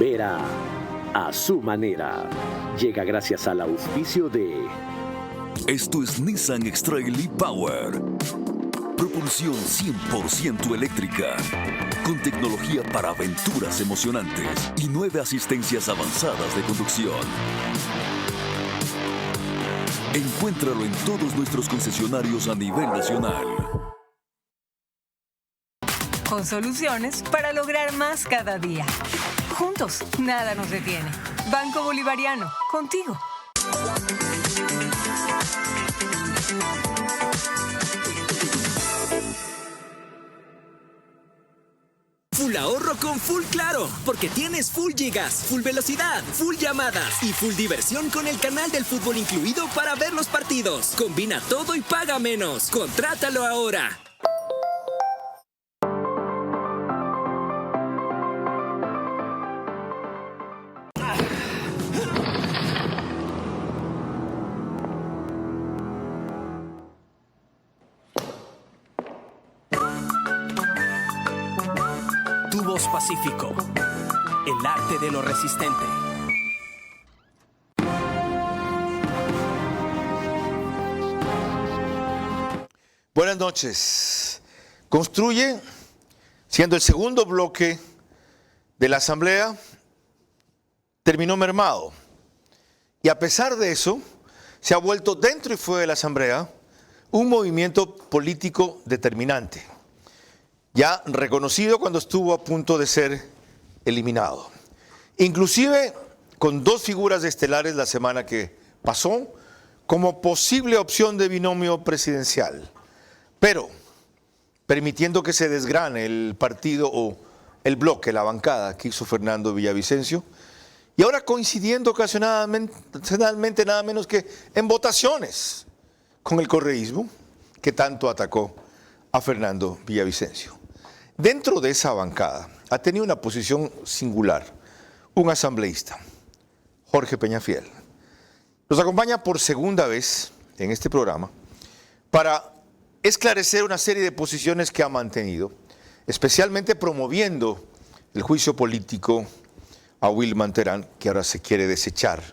Vera a su manera. Llega gracias al auspicio de... Esto es Nissan X-Trail e-Power. Propulsión 100% eléctrica. Con tecnología para aventuras emocionantes y 9 asistencias avanzadas de conducción. Encuéntralo en todos nuestros concesionarios a nivel nacional. Con soluciones para lograr más cada día. Juntos, nada nos detiene. Banco Bolivariano, contigo. Full ahorro con Full Claro, porque tienes full gigas, full velocidad, full llamadas y full diversión con el canal del fútbol incluido para ver los partidos. Combina todo y paga menos. Contrátalo ahora. Tubos Pacífico, el arte de lo resistente. Buenas noches. Construye, siendo el segundo bloque de la Asamblea, terminó mermado. Y a pesar de eso, se ha vuelto dentro y fuera de la Asamblea un movimiento político determinante, ya reconocido cuando estuvo a punto de ser eliminado. Inclusive con 2 figuras estelares la semana que pasó como posible opción de binomio presidencial, pero permitiendo que se desgrane el partido o el bloque, la bancada que hizo Fernando Villavicencio, y ahora coincidiendo ocasionalmente nada menos que en votaciones con el correísmo que tanto atacó a Fernando Villavicencio. Dentro de esa bancada ha tenido una posición singular un asambleísta, Jorge Peñafiel. Nos acompaña por segunda vez en este programa para esclarecer una serie de posiciones que ha mantenido, especialmente promoviendo el juicio político a Wilman Terán, que ahora se quiere desechar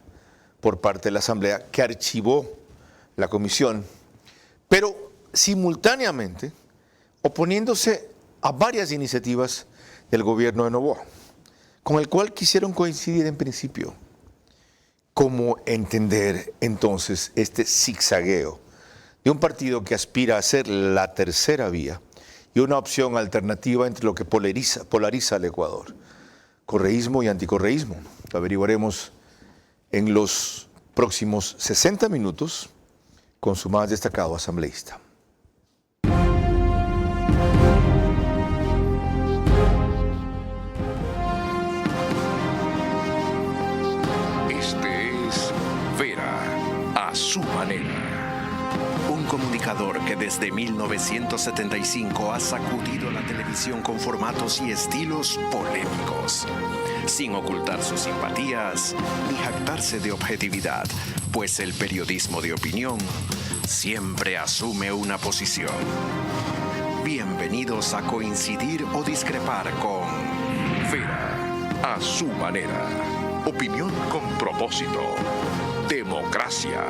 por parte de la Asamblea, que archivó la comisión, pero simultáneamente oponiéndose a varias iniciativas del gobierno de Noboa, con el cual quisieron coincidir en principio. ¿Cómo entender entonces este zigzagueo de un partido que aspira a ser la tercera vía y una opción alternativa entre lo que polariza al Ecuador? Correísmo y anticorreísmo. Lo averiguaremos en los próximos 60 minutos con su más destacado asambleísta. Este es Vera a su manera. Un comunicador que desde 1975 ha sacudido la televisión con formatos y estilos polémicos, sin ocultar sus simpatías ni jactarse de objetividad, pues el periodismo de opinión siempre asume una posición. Bienvenidos a coincidir o discrepar con Vera a su manera. Opinión con propósito. Democracia.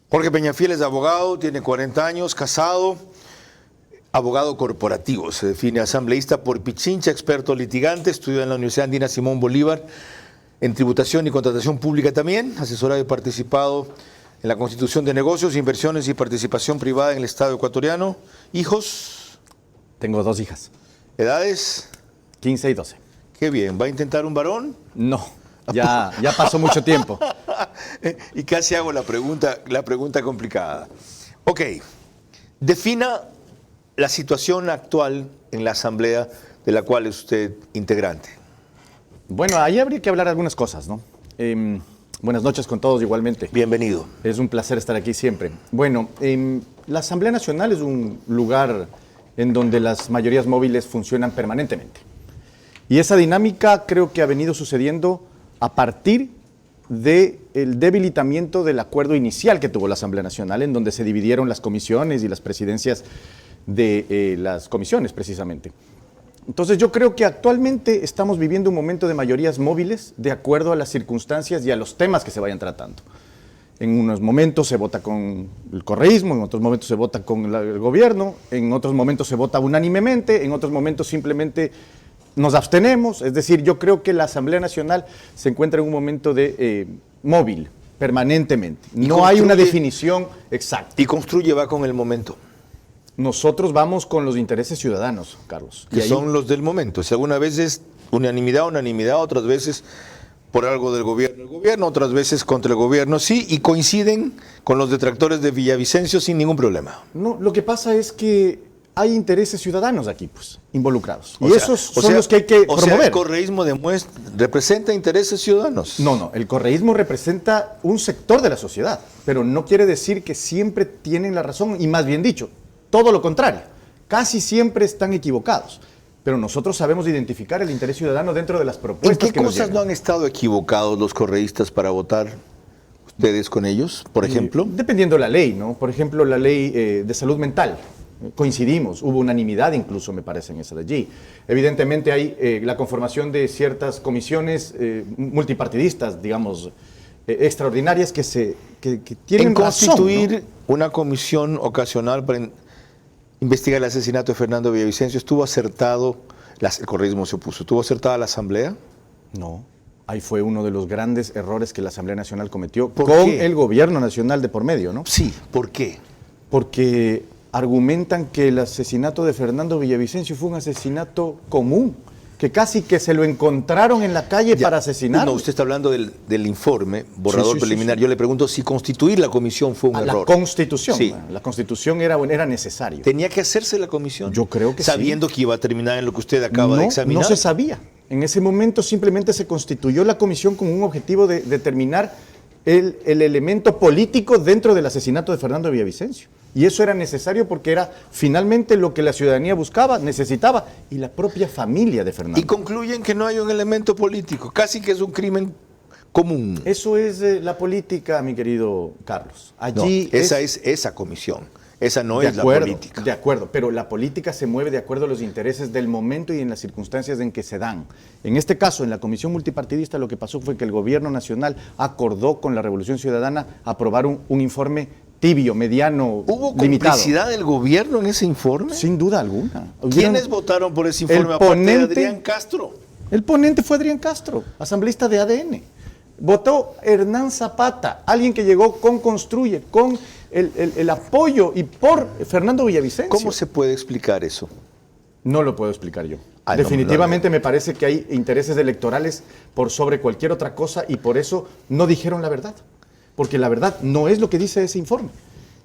Jorge Peñafiel es abogado, tiene 40 años, casado, abogado corporativo, se define asambleísta por Pichincha, experto litigante, estudió en la Universidad Andina Simón Bolívar en tributación y contratación pública también, asesorado y participado en la constitución de negocios, inversiones y participación privada en el Estado ecuatoriano. ¿Hijos? Tengo 2 hijas. ¿Edades? 15 y 12. Qué bien, ¿va a intentar un varón? No, ya pasó mucho tiempo. Y casi hago la pregunta complicada. Ok, defina la situación actual en la Asamblea de la cual es usted integrante. Bueno, ahí habría que hablar algunas cosas, ¿no? Buenas noches con todos igualmente. Bienvenido. Es un placer estar aquí siempre. Bueno, la Asamblea Nacional es un lugar en donde las mayorías móviles funcionan permanentemente. Y esa dinámica creo que ha venido sucediendo a partir del debilitamiento del acuerdo inicial que tuvo la Asamblea Nacional, en donde se dividieron las comisiones y las presidencias de las comisiones, precisamente. Entonces yo creo que actualmente estamos viviendo un momento de mayorías móviles de acuerdo a las circunstancias y a los temas que se vayan tratando. En unos momentos se vota con el correísmo, en otros momentos se vota con el gobierno, en otros momentos se vota unánimemente, en otros momentos simplemente nos abstenemos. Es decir, yo creo que la Asamblea Nacional se encuentra en un momento de móvil, permanentemente. No hay una definición exacta. Y Construye va con el momento. Nosotros vamos con los intereses ciudadanos, Carlos. Que son los del momento. Si alguna vez es unanimidad, otras veces por algo del gobierno, el gobierno, otras veces contra el gobierno, sí, y coinciden con los detractores de Villavicencio sin ningún problema. No, lo que pasa es que hay intereses ciudadanos aquí, pues, involucrados. Y esos son los que hay que promover. O sea, el correísmo representa intereses ciudadanos. No, el correísmo representa un sector de la sociedad, pero no quiere decir que siempre tienen la razón, y más bien dicho, todo lo contrario, casi siempre están equivocados. Pero nosotros sabemos identificar el interés ciudadano dentro de las propuestas que nos llegan. ¿En qué cosas no han estado equivocados los correístas para votar ustedes con ellos, por ejemplo? Dependiendo de la ley, ¿no? Por ejemplo, la ley de salud mental. Coincidimos, hubo unanimidad incluso, me parece, en esa de allí. Evidentemente hay la conformación de ciertas comisiones multipartidistas, digamos, extraordinarias que tienen en constituir razón, ¿no? Una comisión ocasional para investigar el asesinato de Fernando Villavicencio, ¿estuvo acertado, el correísmo se opuso, ¿estuvo acertada la Asamblea? No, ahí fue uno de los grandes errores que la Asamblea Nacional cometió con el gobierno nacional de por medio, ¿no? Sí, ¿por qué? Porque argumentan que el asesinato de Fernando Villavicencio fue un asesinato común, que casi que se lo encontraron en la calle para asesinar. No, usted está hablando del informe, borrador preliminar. Sí. Yo le pregunto si constituir la comisión fue un error. La Constitución. Sí. La Constitución era necesario. ¿Tenía que hacerse la comisión? Yo creo que sabiendo que iba a terminar en lo que usted acaba de examinar. No se sabía. En ese momento simplemente se constituyó la comisión con un objetivo de determinar el elemento político dentro del asesinato de Fernando Villavicencio. Y eso era necesario porque era finalmente lo que la ciudadanía buscaba, necesitaba, y la propia familia de Fernando. Y concluyen que no hay un elemento político, casi que es un crimen común. Eso es la política, mi querido Carlos. Allí esa es esa comisión, esa no es la política. De acuerdo, pero la política se mueve de acuerdo a los intereses del momento y en las circunstancias en que se dan. En este caso, en la comisión multipartidista, lo que pasó fue que el gobierno nacional acordó con la Revolución Ciudadana aprobar un informe tibio, mediano, ¿Hubo limitado. complicidad del gobierno en ese informe? Sin duda alguna. ¿Quiénes votaron por ese informe aparte de Adrián Castro? El ponente fue Adrián Castro, asambleísta de ADN. Votó Hernán Zapata, alguien que llegó con Construye, con el apoyo y por Fernando Villavicencio. ¿Cómo se puede explicar eso? No lo puedo explicar yo. Definitivamente me parece que hay intereses electorales por sobre cualquier otra cosa y por eso no dijeron la verdad. Porque la verdad no es lo que dice ese informe.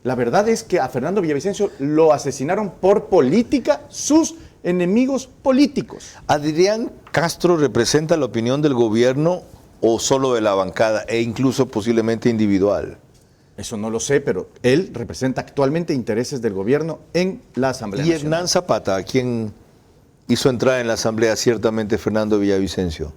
La verdad es que a Fernando Villavicencio lo asesinaron por política sus enemigos políticos. ¿Adrián Castro representa la opinión del gobierno o solo de la bancada e incluso posiblemente individual? Eso no lo sé, pero él representa actualmente intereses del gobierno en la Asamblea Nacional. ¿Y Hernán Zapata, a quien hizo entrar en la Asamblea ciertamente Fernando Villavicencio?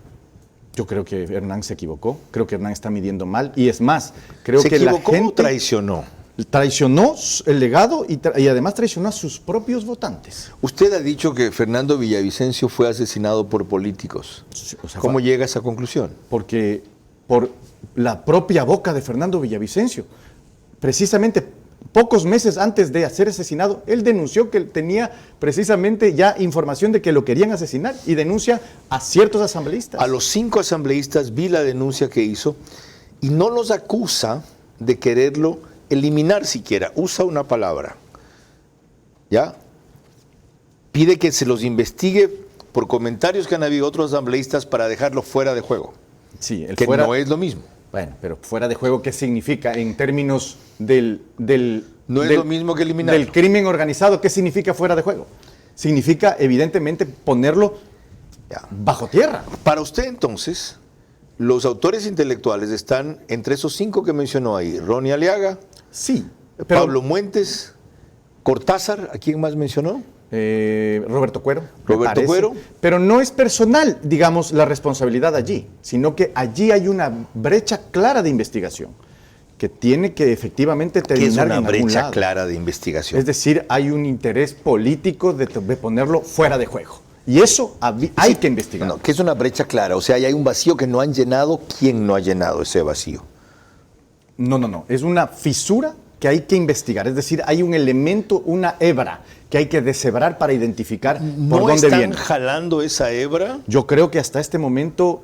Yo creo que Hernán se equivocó, creo que Hernán está midiendo mal y es más, creo que la gente... ¿Se equivocó o traicionó? Traicionó el legado y además traicionó a sus propios votantes. Usted ha dicho que Fernando Villavicencio fue asesinado por políticos. O sea, ¿cómo llega a esa conclusión? Porque por la propia boca de Fernando Villavicencio, precisamente pocos meses antes de ser asesinado, él denunció que tenía precisamente ya información de que lo querían asesinar y denuncia a ciertos asambleístas. A los 5 asambleístas vi la denuncia que hizo y no los acusa de quererlo eliminar siquiera, usa una palabra, ¿ya? Pide que se los investigue por comentarios que han habido otros asambleístas para dejarlo fuera de juego. Sí, que fuera, no es lo mismo. Bueno, pero fuera de juego, ¿qué significa en términos no es lo mismo que eliminar. Del crimen organizado, ¿qué significa fuera de juego? Significa, evidentemente, ponerlo bajo tierra. Para usted, entonces, los autores intelectuales están entre esos 5 que mencionó ahí. Ronnie Aliaga, sí, Pablo Muentes, Cortázar, ¿a quién más mencionó? Roberto Cuero. Roberto Cuero. Pero no es personal, digamos, la responsabilidad allí, sino que allí hay una brecha clara de investigación. que tiene que efectivamente Que es terminar una en algún brecha lado. clara de investigación. Es decir, hay un interés político de ponerlo fuera de juego. Y eso hay que investigar. No, que es una brecha clara, o sea, hay un vacío que no han llenado. ¿Quién no ha llenado ese vacío? No. Es una fisura que hay que investigar. Es decir, hay un elemento, una hebra que hay que deshebrar para identificar por ¿No dónde están viene. jalando esa hebra? Yo creo que hasta este momento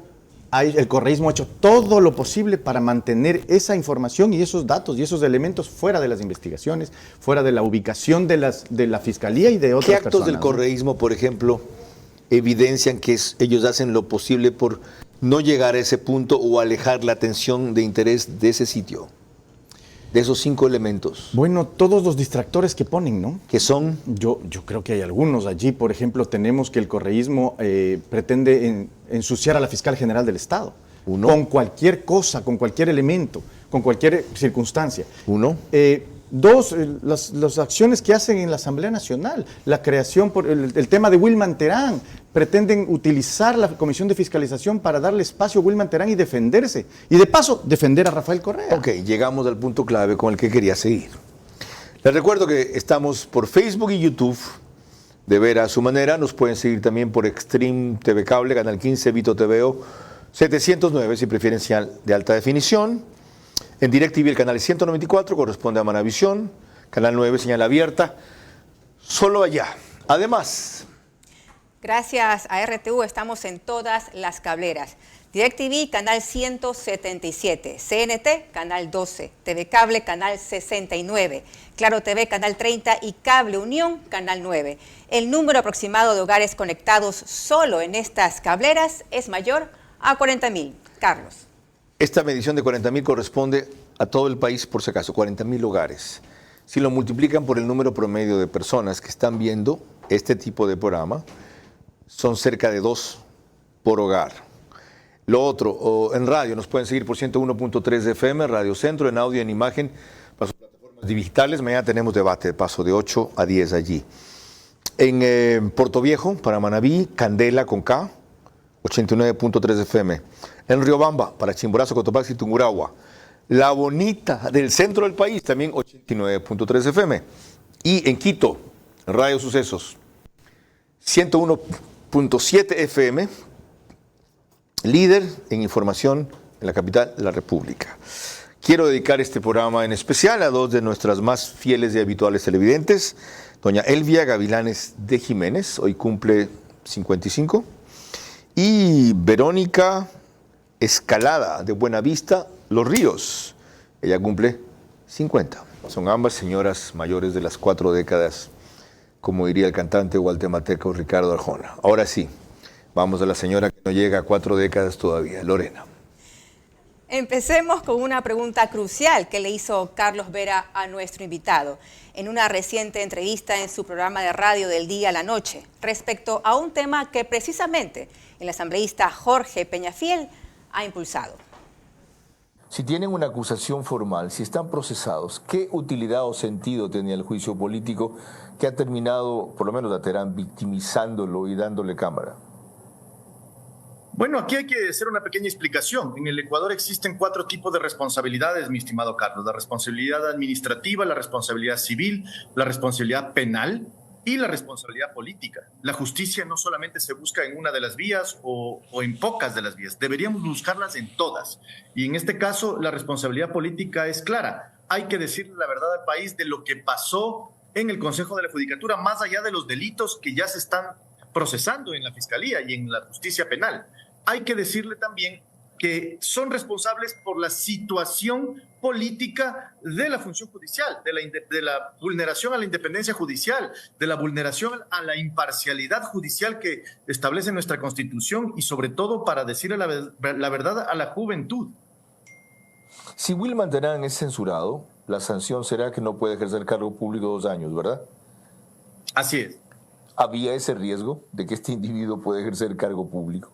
el correísmo ha hecho todo lo posible para mantener esa información y esos datos y esos elementos fuera de las investigaciones, fuera de la ubicación de la fiscalía y de otras ¿Qué actos personas, del ¿no? correísmo, por ejemplo, evidencian que ellos hacen lo posible por no llegar a ese punto o alejar la atención de interés de ese sitio? De esos 5 elementos. Bueno, todos los distractores que ponen, ¿no? Que son... Yo creo que hay algunos allí. Por ejemplo, tenemos que el correísmo pretende ensuciar a la fiscal general del Estado. Uno. Con cualquier cosa, con cualquier elemento, con cualquier circunstancia. Uno. Dos, las acciones que hacen en la Asamblea Nacional, la creación, por el tema de Wilman Terán, pretenden utilizar la Comisión de Fiscalización para darle espacio a Wilman Terán y defenderse. Y de paso, defender a Rafael Correa. Ok, llegamos al punto clave con el que quería seguir. Les recuerdo que estamos por Facebook y YouTube, de ver a su manera. Nos pueden seguir también por Extreme TV Cable, Canal 15, Vito TVO 709, si prefieren señal de alta definición. En DirecTV el canal 194 corresponde a Manavisión, canal 9 señal abierta, solo allá. Además, gracias a RTU estamos en todas las cableras. DirecTV canal 177, CNT canal 12, TV Cable canal 69, Claro TV canal 30 y Cable Unión canal 9. El número aproximado de hogares conectados solo en estas cableras es mayor a 40.000. Carlos. esta medición de 40.000 corresponde a todo el país, por si acaso, 40.000 hogares. Si lo multiplican por el número promedio de personas que están viendo este tipo de programa, son cerca de 2 por hogar. Lo otro, en radio, nos pueden seguir por 101.3 de FM, Radio Centro, en audio, en imagen, para sus plataformas digitales. Mañana tenemos debate de paso de 8 a 10 allí. En Puerto Viejo, para Manabí, Candela con K, 89.3 FM. En Riobamba, para Chimborazo, Cotopaxi y Tungurahua. La Bonita del centro del país, también 89.3 FM. Y en Quito, Radio Sucesos, 101.7 FM, líder en información en la capital de la República. Quiero dedicar este programa en especial a 2 de nuestras más fieles y habituales televidentes, doña Elvia Gavilanes de Jiménez, hoy cumple 55, y Verónica Escalada de Buenavista, Los Ríos, ella cumple 50. Son ambas señoras mayores de las 4 décadas, como diría el cantante guatemalteco Ricardo Arjona. Ahora sí, vamos a la señora que no llega a 4 décadas todavía, Lorena. Empecemos con una pregunta crucial que le hizo Carlos Vera a nuestro invitado en una reciente entrevista en su programa de radio del día a la noche, respecto a un tema que precisamente el asambleísta Jorge Peñafiel ha impulsado. Si tienen una acusación formal, si están procesados, ¿qué utilidad o sentido tenía el juicio político que ha terminado, por lo menos la Terán, victimizándolo y dándole cámara? Bueno, aquí hay que hacer una pequeña explicación. En el Ecuador existen 4 tipos de responsabilidades, mi estimado Carlos. La responsabilidad administrativa, la responsabilidad civil, la responsabilidad penal y la responsabilidad política. La justicia no solamente se busca en una de las vías o en pocas de las vías, deberíamos buscarlas en todas. Y en este caso, la responsabilidad política es clara. Hay que decirle la verdad al país de lo que pasó en el Consejo de la Judicatura, más allá de los delitos que ya se están procesando en la Fiscalía y en la justicia penal. Hay que decirle también que son responsables por la situación política de la función judicial, de la vulneración a la independencia judicial, de la vulneración a la imparcialidad judicial que establece nuestra Constitución y sobre todo para decirle la verdad a la juventud. Si Wilman Terán es censurado, la sanción será que no puede ejercer cargo público 2 años, ¿verdad? Así es. ¿Había ese riesgo de que este individuo pueda ejercer cargo público?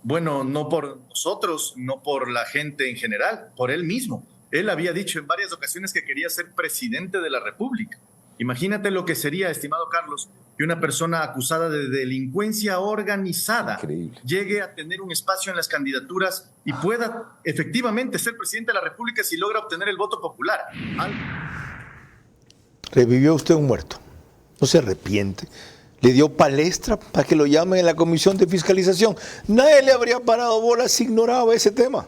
Bueno, no por nosotros, no por la gente en general, por él mismo. Él había dicho en varias ocasiones que quería ser presidente de la República. Imagínate lo que sería, estimado Carlos, que una persona acusada de delincuencia organizada Increíble. llegue a tener un espacio en las candidaturas y pueda efectivamente ser presidente de la República si logra obtener el voto popular. Revivió usted un muerto. No se arrepiente. Le dio palestra para que lo llamen en la Comisión de Fiscalización. Nadie le habría parado bolas si ignoraba ese tema.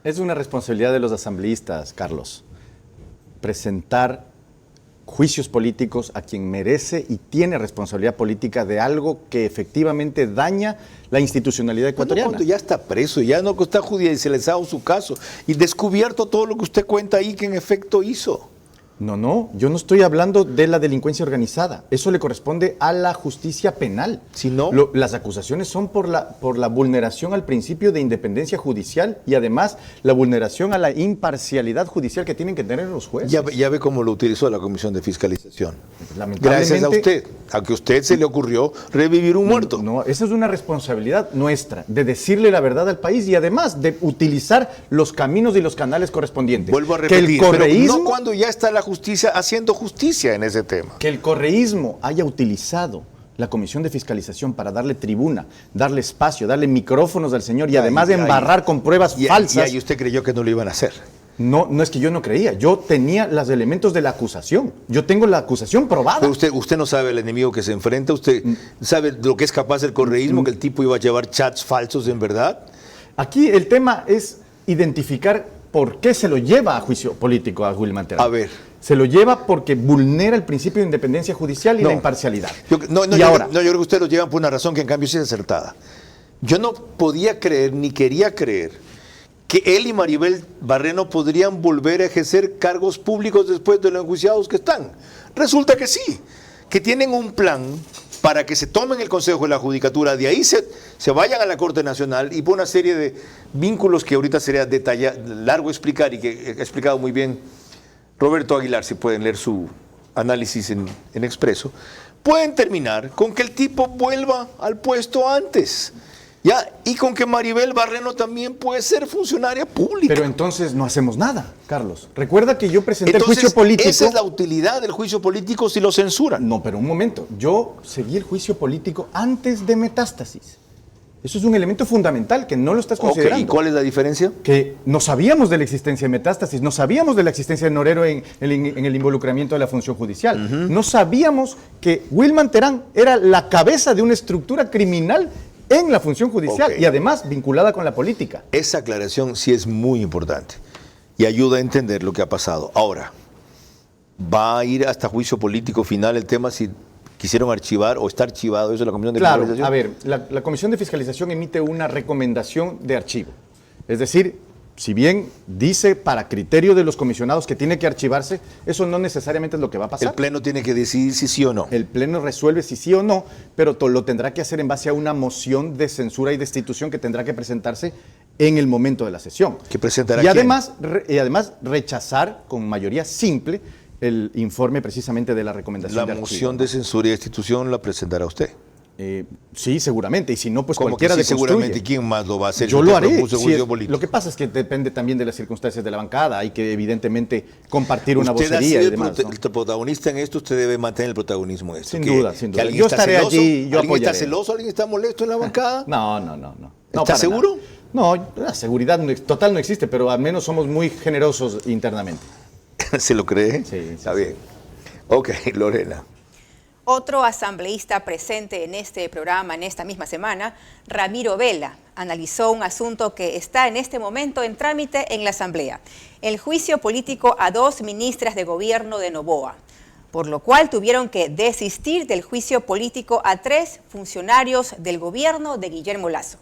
Es una responsabilidad de los asambleístas, Carlos, presentar juicios políticos a quien merece y tiene responsabilidad política de algo que efectivamente daña la institucionalidad ecuatoriana. Cuando ya está preso, ya no está judicializado su caso y descubierto todo lo que usted cuenta ahí que en efecto hizo. No, yo no estoy hablando de la delincuencia organizada. Eso le corresponde a la justicia penal. Si no, las acusaciones son por la vulneración al principio de independencia judicial y además la vulneración a la imparcialidad judicial que tienen que tener los jueces. Ya ve cómo lo utilizó la Comisión de Fiscalización. Lamentablemente, gracias a usted, a que a usted se le ocurrió revivir un muerto. No, esa es una responsabilidad nuestra, de decirle la verdad al país y además de utilizar los caminos y los canales correspondientes. Vuelvo a repetir, que el correísmo, pero no cuando ya está la justicia haciendo justicia en ese tema. Que el correísmo haya utilizado la Comisión de Fiscalización para darle tribuna, darle espacio, darle micrófonos al señor y además de embarrar con pruebas falsas. Y usted creyó que no lo iban a hacer. No es que yo no creía, yo tenía los elementos de la acusación, yo tengo la acusación probada. Pero usted no sabe el enemigo que se enfrenta, usted sabe lo que es capaz el correísmo, que el tipo iba a llevar chats falsos en verdad. Aquí el tema es identificar por qué se lo lleva a juicio político a Wilman Terán. A ver. Se lo lleva porque vulnera el principio de independencia judicial y la imparcialidad. Yo creo que ustedes lo llevan por una razón que en cambio sí es acertada. Yo no podía creer ni quería creer que él y Maribel Barreno podrían volver a ejercer cargos públicos después de los enjuiciados que están. Resulta que sí, que tienen un plan para que se tomen el Consejo de la Judicatura, de ahí se vayan a la Corte Nacional y por una serie de vínculos que ahorita sería largo explicar y que he explicado muy bien Roberto Aguilar, si pueden leer su análisis en Expreso, pueden terminar con que el tipo vuelva al puesto antes. ¿Ya? Y con que Maribel Barreno también puede ser funcionaria pública. Pero entonces no hacemos nada, Carlos. Recuerda que yo presenté el juicio político. Esa es la utilidad del juicio político si lo censuran. No, pero un momento. Yo seguí el juicio político antes de Metástasis. Eso es un elemento fundamental que no lo estás considerando. ¿Y cuál es la diferencia? Que no sabíamos de la existencia de Metástasis, no sabíamos de la existencia de Norero en el involucramiento de la función judicial. No sabíamos que Wilman Terán era la cabeza de una estructura criminal en la función judicial y además vinculada con la política. Esa aclaración sí es muy importante y ayuda a entender lo que ha pasado. Ahora, ¿va a ir hasta juicio político final el tema si quisieron archivar o está archivado eso de la Comisión de Fiscalización? A ver, la Comisión de Fiscalización emite una recomendación de archivo. Es decir, si bien dice para criterio de los comisionados que tiene que archivarse, eso no necesariamente es lo que va a pasar. El Pleno tiene que decidir si sí o no. El Pleno resuelve si sí o no, pero lo tendrá que hacer en base a una moción de censura y destitución que tendrá que presentarse en el momento de la sesión. ¿Que presentará y además rechazar con mayoría simple el informe precisamente de la recomendación de La archivo. moción de censura y destitución la presentará usted. Sí, seguramente, y si no, pues como cualquiera que sí, deconstruye. seguramente, ¿quién más lo va a hacer? Yo lo haré. Lo que pasa es que depende también de las circunstancias de la bancada, hay que evidentemente compartir una vocería y demás. El protagonista en esto, usted debe mantener el protagonismo de esto. Sin duda. Yo estaré allí, yo apoyaré. ¿Alguien está celoso? ¿Alguien está molesto en la bancada? No. ¿Está seguro? No, la seguridad total no existe, pero al menos somos muy generosos internamente. ¿Se lo cree? Sí. Está bien. Ok, Lorena. Otro asambleísta presente en este programa en esta misma semana, Ramiro Vela, analizó un asunto que está en este momento en trámite en la Asamblea, el juicio político a 2 ministras de gobierno de Noboa, por lo cual tuvieron que desistir del juicio político a 3 funcionarios del gobierno de Guillermo Lasso.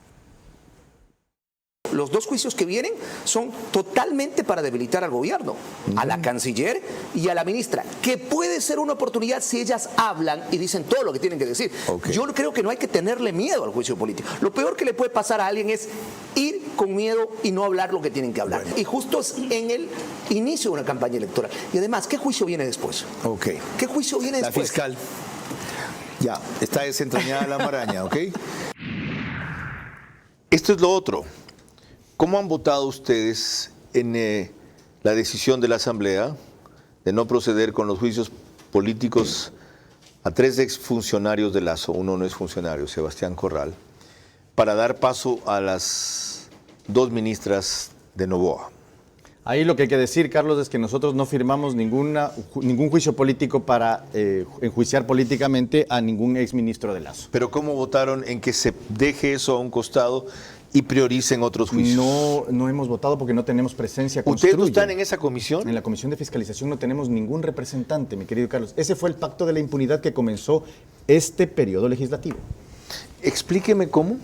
Los 2 juicios que vienen son totalmente para debilitar al gobierno, a la canciller y a la ministra, que puede ser una oportunidad si ellas hablan y dicen todo lo que tienen que decir. Yo creo que no hay que tenerle miedo al juicio político. Lo peor que le puede pasar a alguien es ir con miedo y no hablar lo que tienen que hablar. Y justo es en el inicio de una campaña electoral. Y además, ¿qué juicio viene después? ¿Qué juicio viene después? La fiscal. Ya, está desentrañada la maraña, ¿ok? Esto es lo otro. ¿Cómo han votado ustedes en la decisión de la Asamblea de no proceder con los juicios políticos a 3 exfuncionarios de Lazo, uno no es funcionario, Sebastián Corral, para dar paso a las 2 ministras de Noboa. Ahí lo que hay que decir, Carlos, es que nosotros no firmamos ningún juicio político para enjuiciar políticamente a ningún exministro de Lazo. Pero ¿cómo votaron en que se deje eso a un costado y prioricen otros juicios? No hemos votado porque no tenemos presencia. ¿Ustedes no están en esa comisión? En la comisión de fiscalización no tenemos ningún representante, mi querido Carlos. Ese fue el pacto de la impunidad que comenzó este periodo legislativo. Explíqueme cómo.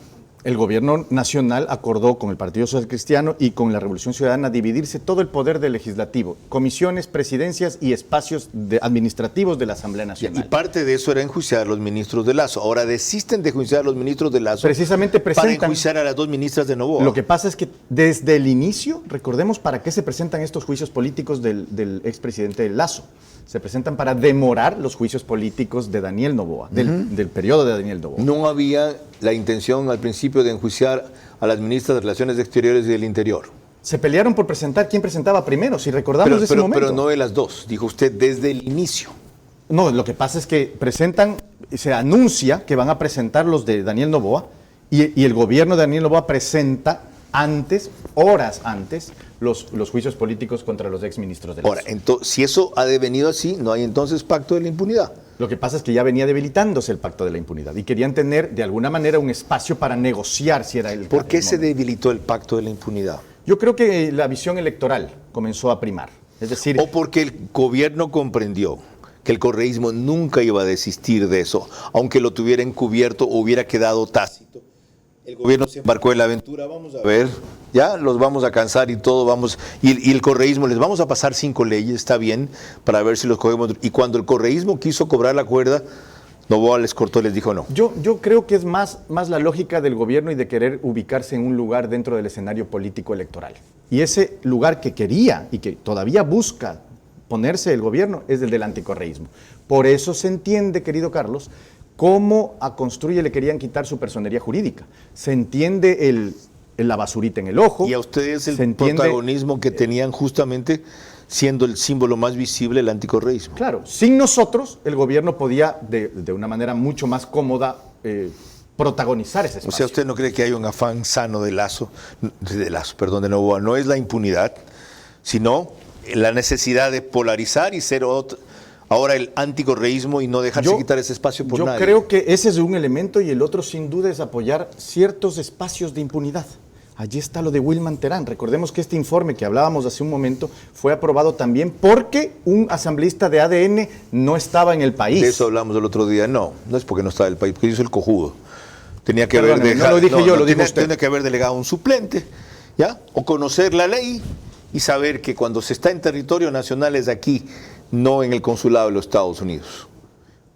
El gobierno nacional acordó con el Partido Social Cristiano y con la Revolución Ciudadana dividirse todo el poder del legislativo, comisiones, presidencias y espacios administrativos de la Asamblea Nacional. Y parte de eso era enjuiciar a los ministros de Lazo. Ahora desisten de enjuiciar a los ministros de Lazo precisamente para enjuiciar a las 2 ministras de Noboa. Lo que pasa es que desde el inicio, recordemos para qué se presentan estos juicios políticos del expresidente Lazo. Se presentan para demorar los juicios políticos de Daniel Noboa, del periodo de Daniel Noboa. No había la intención al principio de enjuiciar a las ministras de Relaciones Exteriores y del Interior. Se pelearon por presentar quién presentaba primero, si recordamos de ese momento. Pero no de las 2, dijo usted desde el inicio. No, lo que pasa es que se anuncia que van a presentar los de Daniel Noboa y el gobierno de Daniel Noboa presenta horas antes, los juicios políticos contra los exministros de Lazo. Ahora, si eso ha devenido así, no hay entonces pacto de la impunidad. Lo que pasa es que ya venía debilitándose el pacto de la impunidad y querían tener de alguna manera un espacio para negociar si era el ¿Por qué se debilitó el pacto de la impunidad? Yo creo que la visión electoral comenzó a primar. Es decir, o porque el gobierno comprendió que el correísmo nunca iba a desistir de eso, aunque lo tuviera encubierto o hubiera quedado tácito. El gobierno se embarcó en la aventura, vamos a ver, ya los vamos a cansar y todo, y el correísmo, les vamos a pasar 5 leyes, está bien, para ver si los cogemos. Y cuando el correísmo quiso cobrar la cuerda, Noboa les cortó, les dijo no. Yo creo que es más la lógica del gobierno y de querer ubicarse en un lugar dentro del escenario político electoral. Y ese lugar que quería y que todavía busca ponerse el gobierno es el del anticorreísmo. Por eso se entiende, querido Carlos, cómo a Construye le querían quitar su personería jurídica. Se entiende la basurita en el ojo. Y a ustedes el protagonismo que tenían justamente siendo el símbolo más visible el anticorreísmo. Claro, sin nosotros el gobierno podía de una manera mucho más cómoda protagonizar ese espacio. O sea, ¿usted no cree que hay un afán sano de Noboa? No es la impunidad, sino la necesidad de polarizar y ser ahora el anticorreísmo y no dejarse quitar ese espacio por nadie. Yo creo que ese es un elemento y el otro sin duda es apoyar ciertos espacios de impunidad. Allí está lo de Wilman Terán. Recordemos que este informe que hablábamos hace un momento fue aprobado también porque un asambleísta de ADN no estaba en el país. De eso hablamos el otro día. No es porque no estaba en el país, porque hizo el cojudo. Tenía que haber dejado, no lo dije yo, lo dijo usted. Tiene que haber delegado un suplente, ¿ya? O conocer la ley y saber que cuando se está en territorio nacional es aquí, no en el consulado de los Estados Unidos.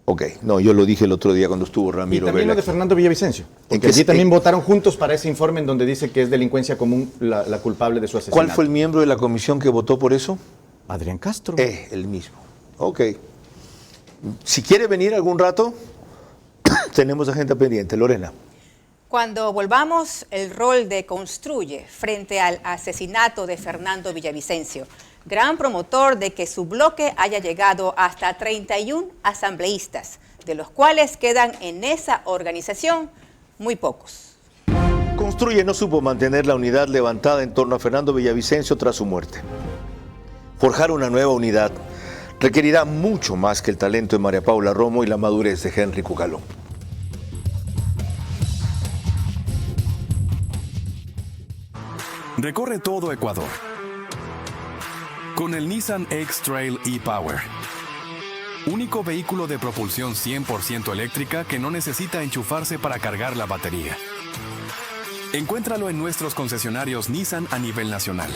Ok, no, yo lo dije el otro día cuando estuvo Ramiro Vela. Y también lo de Fernando Villavicencio, porque allí también votaron juntos para ese informe en donde dice que es delincuencia común la culpable de su asesinato. ¿Cuál fue el miembro de la comisión que votó por eso? Adrián Castro. El mismo. Ok. Si quiere venir algún rato, tenemos agenda pendiente. Lorena. Cuando volvamos, el rol de Construye frente al asesinato de Fernando Villavicencio, gran promotor de que su bloque haya llegado hasta 31 asambleístas, de los cuales quedan en esa organización muy pocos. Construye no supo mantener la unidad levantada en torno a Fernando Villavicencio tras su muerte. Forjar una nueva unidad requerirá mucho más que el talento de María Paula Romo y la madurez de Henry Cucalón. Recorre todo Ecuador con el Nissan X-Trail e-Power. Único vehículo de propulsión 100% eléctrica que no necesita enchufarse para cargar la batería. Encuéntralo en nuestros concesionarios Nissan a nivel nacional.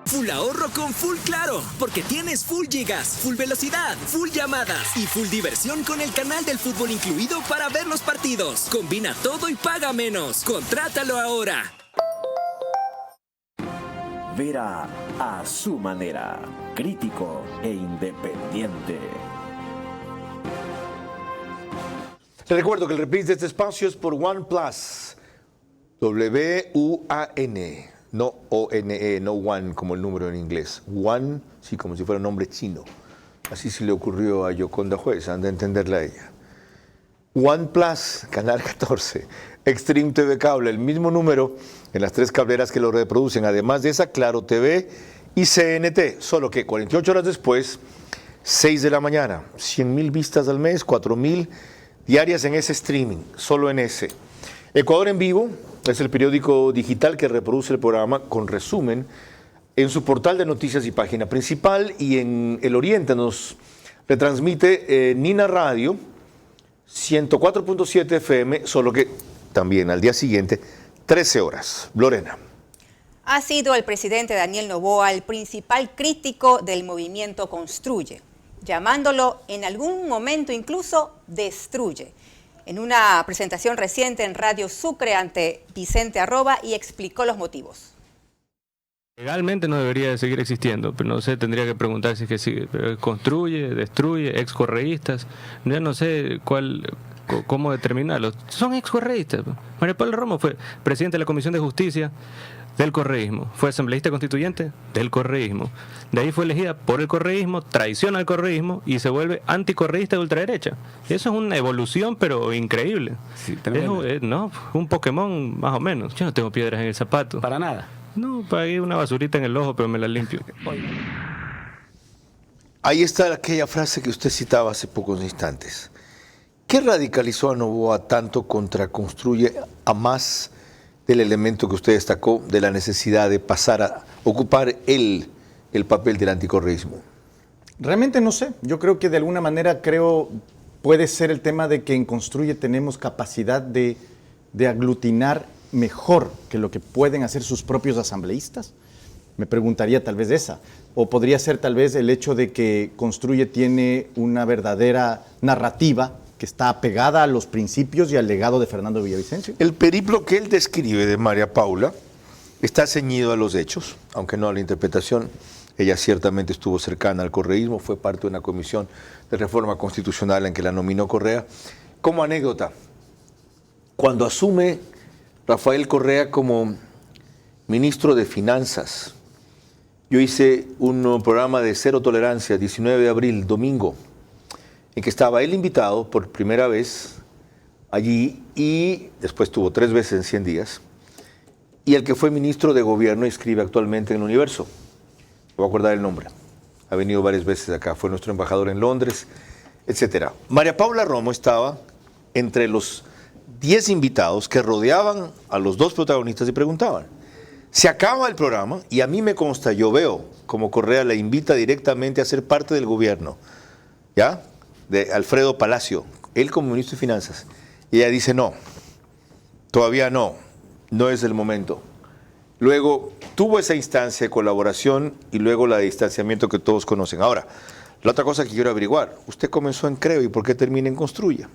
Full ahorro con Full Claro, porque tienes full gigas, full velocidad, full llamadas y full diversión con el canal del fútbol incluido para ver los partidos. Combina todo y paga menos. Contrátalo ahora. Vera a su manera, crítico e independiente. Les recuerdo que el reprise de este espacio es por OnePlus. W-U-A-N. No O-N-E, no One como el número en inglés. One, sí, como si fuera un nombre chino. Así se le ocurrió a Yoconda Juez, han de entenderla a ella. OnePlus, canal 14. Extreme TV Cable, el mismo número en las 3 cableras que lo reproducen. Además de esa, Claro TV y CNT. Solo que 48 horas después, 6 de la mañana. 100,000 vistas al mes, 4,000 diarias en ese streaming, solo en ese. Ecuador en Vivo es el periódico digital que reproduce el programa con resumen en su portal de noticias y página principal, y en el Oriente nos retransmite Nina Radio 104.7 FM, solo que también al día siguiente 13 horas. Lorena. Ha sido el presidente Daniel Noboa el principal crítico del movimiento Construye, llamándolo en algún momento incluso Destruye, en una presentación reciente en Radio Sucre ante Vicente Arroba, y explicó los motivos. Legalmente no debería de seguir existiendo, pero no sé, tendría que preguntarse que si construye, destruye, excorreístas, yo no sé cómo determinarlos. Son excorreístas. María Paula Romo fue presidente de la Comisión de Justicia del correísmo, fue asambleísta constituyente del correísmo, de ahí fue elegida por el correísmo, traiciona al correísmo y se vuelve anticorreísta de ultraderecha. Eso es una evolución pero increíble. Sí, no, un Pokémon más o menos. Yo no tengo piedras en el zapato. Para nada. No, pagué una basurita en el ojo, pero me la limpio. Ahí está aquella frase que usted citaba hace pocos instantes. ¿Qué radicalizó a Noboa tanto contra Construye, a más del elemento que usted destacó de la necesidad de pasar a ocupar el papel del anticorreísmo? Realmente no sé. Yo creo que de alguna manera puede ser el tema de que en Construye tenemos capacidad de aglutinar mejor que lo que pueden hacer sus propios asambleístas. Me preguntaría tal vez esa. O podría ser tal vez el hecho de que Construye tiene una verdadera narrativa que está apegada a los principios y al legado de Fernando Villavicencio. El periplo que él describe de María Paula está ceñido a los hechos, aunque no a la interpretación. Ella ciertamente estuvo cercana al correísmo, fue parte de una comisión de reforma constitucional en que la nominó Correa. Como anécdota, cuando asume Rafael Correa como ministro de Finanzas, yo hice un programa de Cero Tolerancia, 19 de abril, domingo, en que estaba él invitado por primera vez allí, y después tuvo 3 veces en 100 días, y el que fue ministro de Gobierno y escribe actualmente en El Universo. Me voy a acordar el nombre. Ha venido varias veces acá, fue nuestro embajador en Londres, etc. María Paula Romo estaba entre los 10 invitados que rodeaban a los 2 protagonistas y preguntaban. Se acaba el programa y a mí me consta, yo veo como Correa la invita directamente a ser parte del gobierno, ¿ya?, de Alfredo Palacio, él como ministro de Finanzas. Y ella dice, no, todavía no es el momento. Luego tuvo esa instancia de colaboración y luego la de distanciamiento que todos conocen. Ahora, la otra cosa que quiero averiguar, usted comenzó en Creo, ¿y por qué termina en Construye?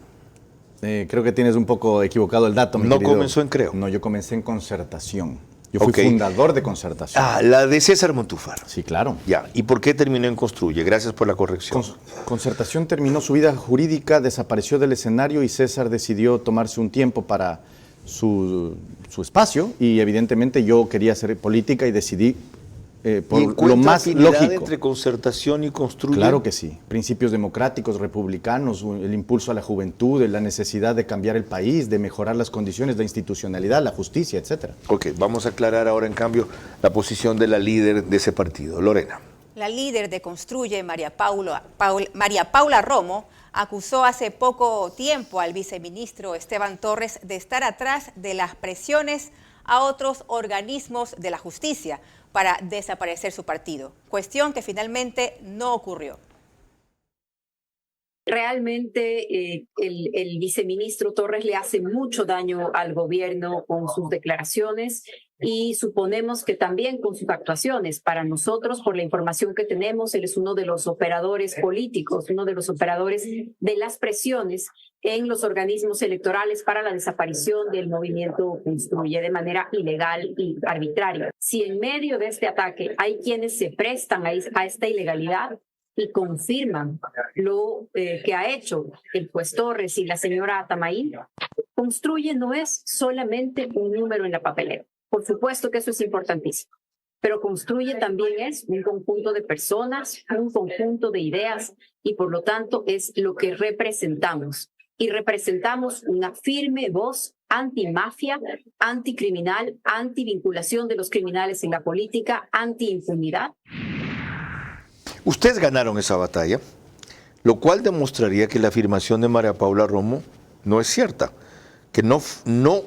Creo que tienes un poco equivocado el dato, mi No querido. comenzó en Creo. No, yo comencé en Concertación. Yo fui fundador de Concertación. Ah, la de César Montúfar. Sí, claro. Ya, ¿y por qué terminó en Construye? Gracias por la corrección. Concertación terminó su vida jurídica, desapareció del escenario y César decidió tomarse un tiempo para su espacio, y evidentemente yo quería hacer política y decidí por lo más lógico. ¿Entre Concertación y Construye? Claro que sí. Principios democráticos, republicanos, el impulso a la juventud, la necesidad de cambiar el país, de mejorar las condiciones de institucionalidad, la justicia, etcétera. Ok, vamos a aclarar ahora en cambio la posición de la líder de ese partido. Lorena. La líder de Construye, María Paula Romo, acusó hace poco tiempo al viceministro Esteban Torres de estar atrás de las presiones a otros organismos de la justicia para desaparecer su partido, cuestión que finalmente no ocurrió. Realmente el viceministro Torres le hace mucho daño al gobierno con sus declaraciones y suponemos que también con sus actuaciones. Para nosotros, por la información que tenemos, él es uno de los operadores políticos, uno de los operadores de las presiones en los organismos electorales para la desaparición del movimiento Construye de manera ilegal y arbitraria. Si en medio de este ataque hay quienes se prestan a esta ilegalidad y confirman lo que ha hecho el juez Torres y la señora Atamaín, Construye no es solamente un número en la papelera. Por supuesto que eso es importantísimo, pero Construye también es un conjunto de personas, un conjunto de ideas y por lo tanto es lo que representamos. Y representamos una firme voz antimafia, anticriminal, antivinculación de los criminales en la política, antiimpunidad. Ustedes ganaron esa batalla, lo cual demostraría que la afirmación de María Paula Romo no es cierta, que no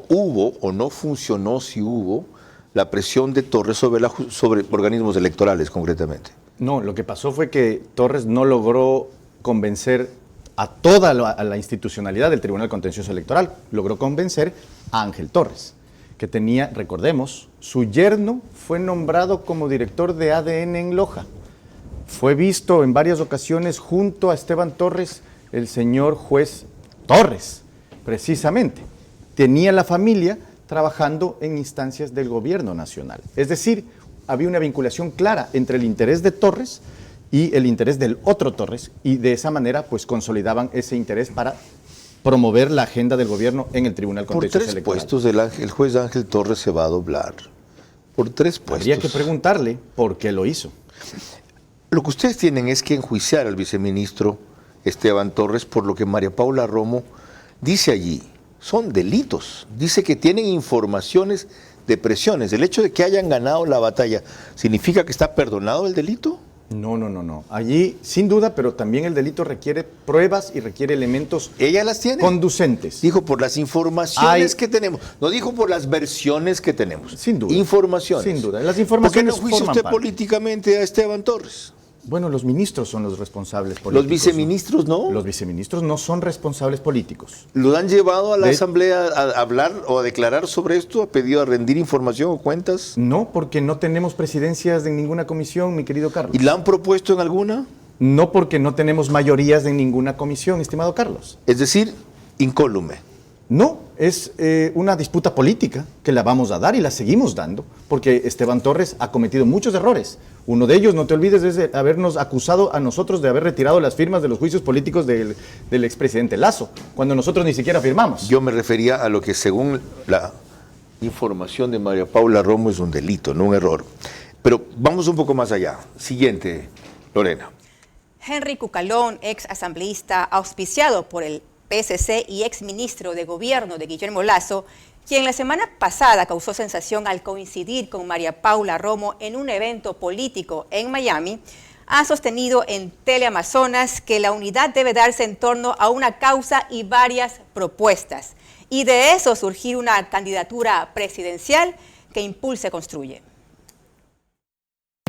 hubo o no funcionó si hubo la presión de Torres sobre organismos electorales concretamente. No, lo que pasó fue que Torres no logró convencer a toda la institucionalidad del Tribunal Contencioso Electoral, logró convencer a Ángel Torres, que tenía, recordemos, su yerno fue nombrado como director de ADN en Loja. Fue visto en varias ocasiones junto a Esteban Torres, el señor juez Torres, precisamente. Tenía la familia trabajando en instancias del gobierno nacional. Es decir, había una vinculación clara entre el interés de Torres y el interés del otro Torres, y de esa manera pues consolidaban ese interés para promover la agenda del gobierno en el Tribunal Contencioso Electoral. Por 3 puestos el juez Ángel Torres se va a doblar. Por 3 puestos. Habría que preguntarle por qué lo hizo. Lo que ustedes tienen es que enjuiciar al viceministro Esteban Torres por lo que María Paula Romo dice allí. Son delitos. Dice que tienen informaciones de presiones. ¿El hecho de que hayan ganado la batalla significa que está perdonado el delito? No. Allí, sin duda, pero también el delito requiere pruebas y requiere elementos ¿ella las tiene? Conducentes. Dijo por las informaciones que tenemos. No dijo por las versiones que tenemos. Sin duda. Informaciones. Sin duda. Las informaciones ¿por qué no juicia usted políticamente a Esteban Torres? Bueno, los ministros son los responsables políticos. ¿Los viceministros no? Los viceministros no son responsables políticos. ¿Lo han llevado a la Asamblea a hablar o a declarar sobre esto? ¿Ha pedido a rendir información o cuentas? No, porque no tenemos presidencias de ninguna comisión, mi querido Carlos. ¿Y la han propuesto en alguna? No, porque no tenemos mayorías de ninguna comisión, estimado Carlos. Es decir, incólume. No, es una disputa política que la vamos a dar y la seguimos dando, porque Esteban Torres ha cometido muchos errores. Uno de ellos, no te olvides, es de habernos acusado a nosotros de haber retirado las firmas de los juicios políticos del expresidente Lasso, cuando nosotros ni siquiera firmamos. Yo me refería a lo que según la información de María Paula Romo es un delito, no un error. Pero vamos un poco más allá. Siguiente, Lorena. Henry Cucalón, ex asambleísta auspiciado por el PSC y exministro de Gobierno de Guillermo Lasso, quien la semana pasada causó sensación al coincidir con María Paula Romo en un evento político en Miami, ha sostenido en Teleamazonas que la unidad debe darse en torno a una causa y varias propuestas, y de eso surgir una candidatura presidencial que impulse Construye.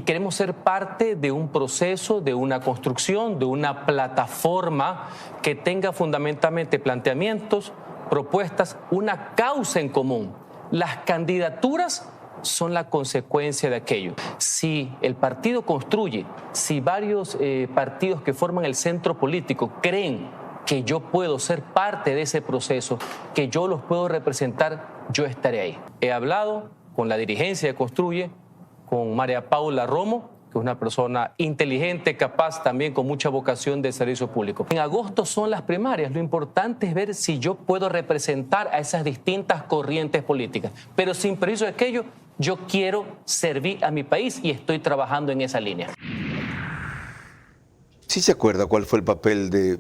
Queremos ser parte de un proceso, de una construcción, de una plataforma que tenga fundamentalmente planteamientos, propuestas, una causa en común. Las candidaturas son la consecuencia de aquello. Si el partido Construye, si varios partidos que forman el centro político creen que yo puedo ser parte de ese proceso, que yo los puedo representar, yo estaré ahí. He hablado con la dirigencia de Construye, con María Paula Romo, que es una persona inteligente, capaz, también con mucha vocación de servicio público. En agosto son las primarias. Lo importante es ver si yo puedo representar a esas distintas corrientes políticas. Pero sin perjuicio de aquello, yo quiero servir a mi país y estoy trabajando en esa línea. ¿Sí se acuerda cuál fue el papel de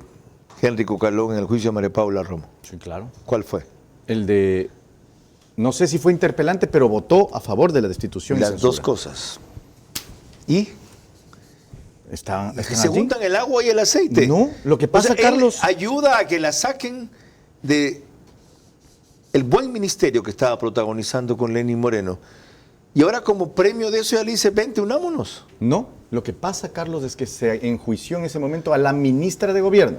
Henry Cucalón en el juicio de María Paula Romo? Sí, claro. ¿Cuál fue? El de... No sé si fue interpelante, pero votó a favor de la destitución. Las dos cosas. ¿Y? ¿Se juntan el agua y el aceite? No, lo que pasa, Carlos... ayuda a que la saquen de el buen ministerio que estaba protagonizando con Lenín Moreno. Y ahora como premio de eso ya le dice, vente, unámonos. No, lo que pasa, Carlos, es que se enjuició en ese momento a la ministra de Gobierno.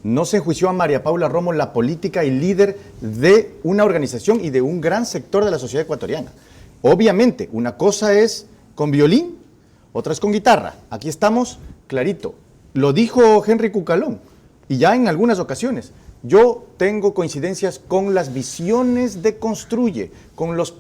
No se enjuició a María Paula Romo, la política y líder de una organización y de un gran sector de la sociedad ecuatoriana. Obviamente, una cosa es con violín, otra es con guitarra. Aquí estamos clarito. Lo dijo Henry Cucalón, y ya en algunas ocasiones. Yo tengo coincidencias con las visiones de Construye, con los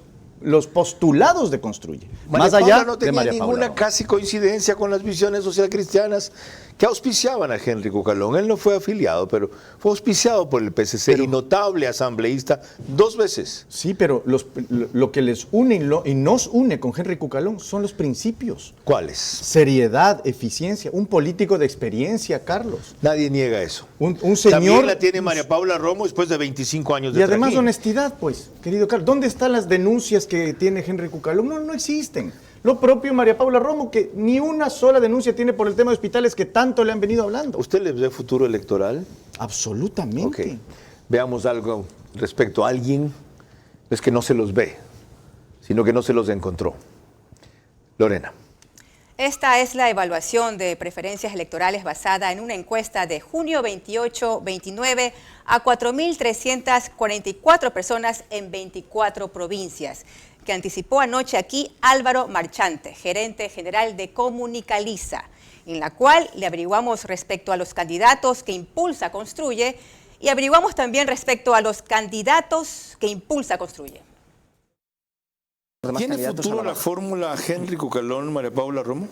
postulados de Construye. María más allá Paula no tenía de María ninguna Paula. casi coincidencia con las visiones socialcristianas que auspiciaban a Henry Cucalón. Él no fue afiliado, pero fue auspiciado por el PSC y notable asambleísta 2 veces. Sí, pero lo que les une y nos une con Henry Cucalón son los principios. ¿Cuáles? Seriedad, eficiencia, un político de experiencia, Carlos. Nadie niega eso. Un señor... También la tiene María Paula Romo después de 25 años de Y además trajín. honestidad, pues, querido Carlos. ¿Dónde están las denuncias que tiene Henry Cucalón? No existen. Lo propio María Paula Romo, que ni una sola denuncia tiene por el tema de hospitales que tanto le han venido hablando. ¿Usted le ve futuro electoral? Absolutamente. Ok. Veamos algo respecto a alguien. Es que no se los ve, sino que no se los encontró. Lorena. Esta es la evaluación de preferencias electorales basada en una encuesta de junio 28-29 a 4.344 personas en 24 provincias, que anticipó anoche aquí Álvaro Marchante, gerente general de Comunicaliza, en la cual le averiguamos respecto a los candidatos que Impulsa Construye y averiguamos también respecto a los candidatos que Impulsa Construye. ¿Tiene futuro la fórmula Henry Cucalón, María Paula Romo?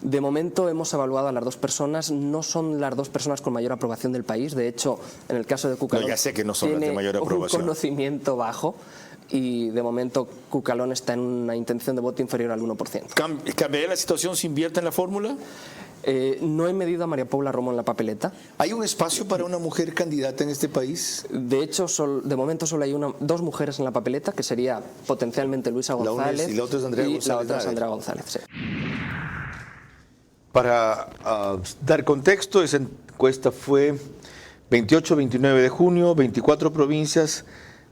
De momento hemos evaluado a las 2 personas, no son las 2 personas con mayor aprobación del país, de hecho, en el caso de Cucalón No, ya sé que no son las de tiene mayor aprobación. un conocimiento bajo y de momento Cucalón está en una intención de voto inferior al 1%. ¿Cambiaría la situación si invierte en la fórmula? No he medido a María Paula Romo en la papeleta. ¿Hay un espacio para una mujer candidata en este país? De hecho, de momento solo hay 2 mujeres en la papeleta, que sería potencialmente Luisa González y la otra es Andrea González. La otra es Andrea González, sí. Para dar contexto, esa encuesta fue 28-29 de junio, 24 provincias,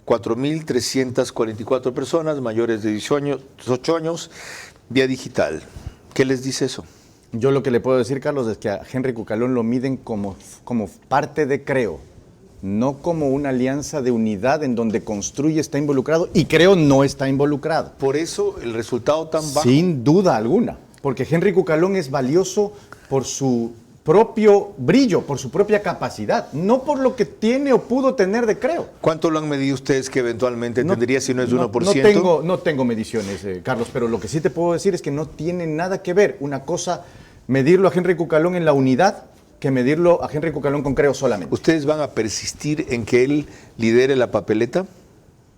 4.344 personas mayores de 18 años, vía digital. ¿Qué les dice eso? Yo lo que le puedo decir, Carlos, es que a Henry Cucalón lo miden como parte de Creo, no como una alianza de unidad en donde Construye está involucrado y Creo no está involucrado. Por eso el resultado tan bajo. Sin duda alguna, porque Henry Cucalón es valioso por su propio brillo, por su propia capacidad, no por lo que tiene o pudo tener de Creo. ¿Cuánto lo han medido ustedes que eventualmente tendría si no es 1%? No tengo mediciones, Carlos, pero lo que sí te puedo decir es que no tiene nada que ver una cosa medirlo a Henry Cucalón en la unidad que medirlo a Henry Cucalón con Creo solamente. ¿Ustedes van a persistir en que él lidere la papeleta?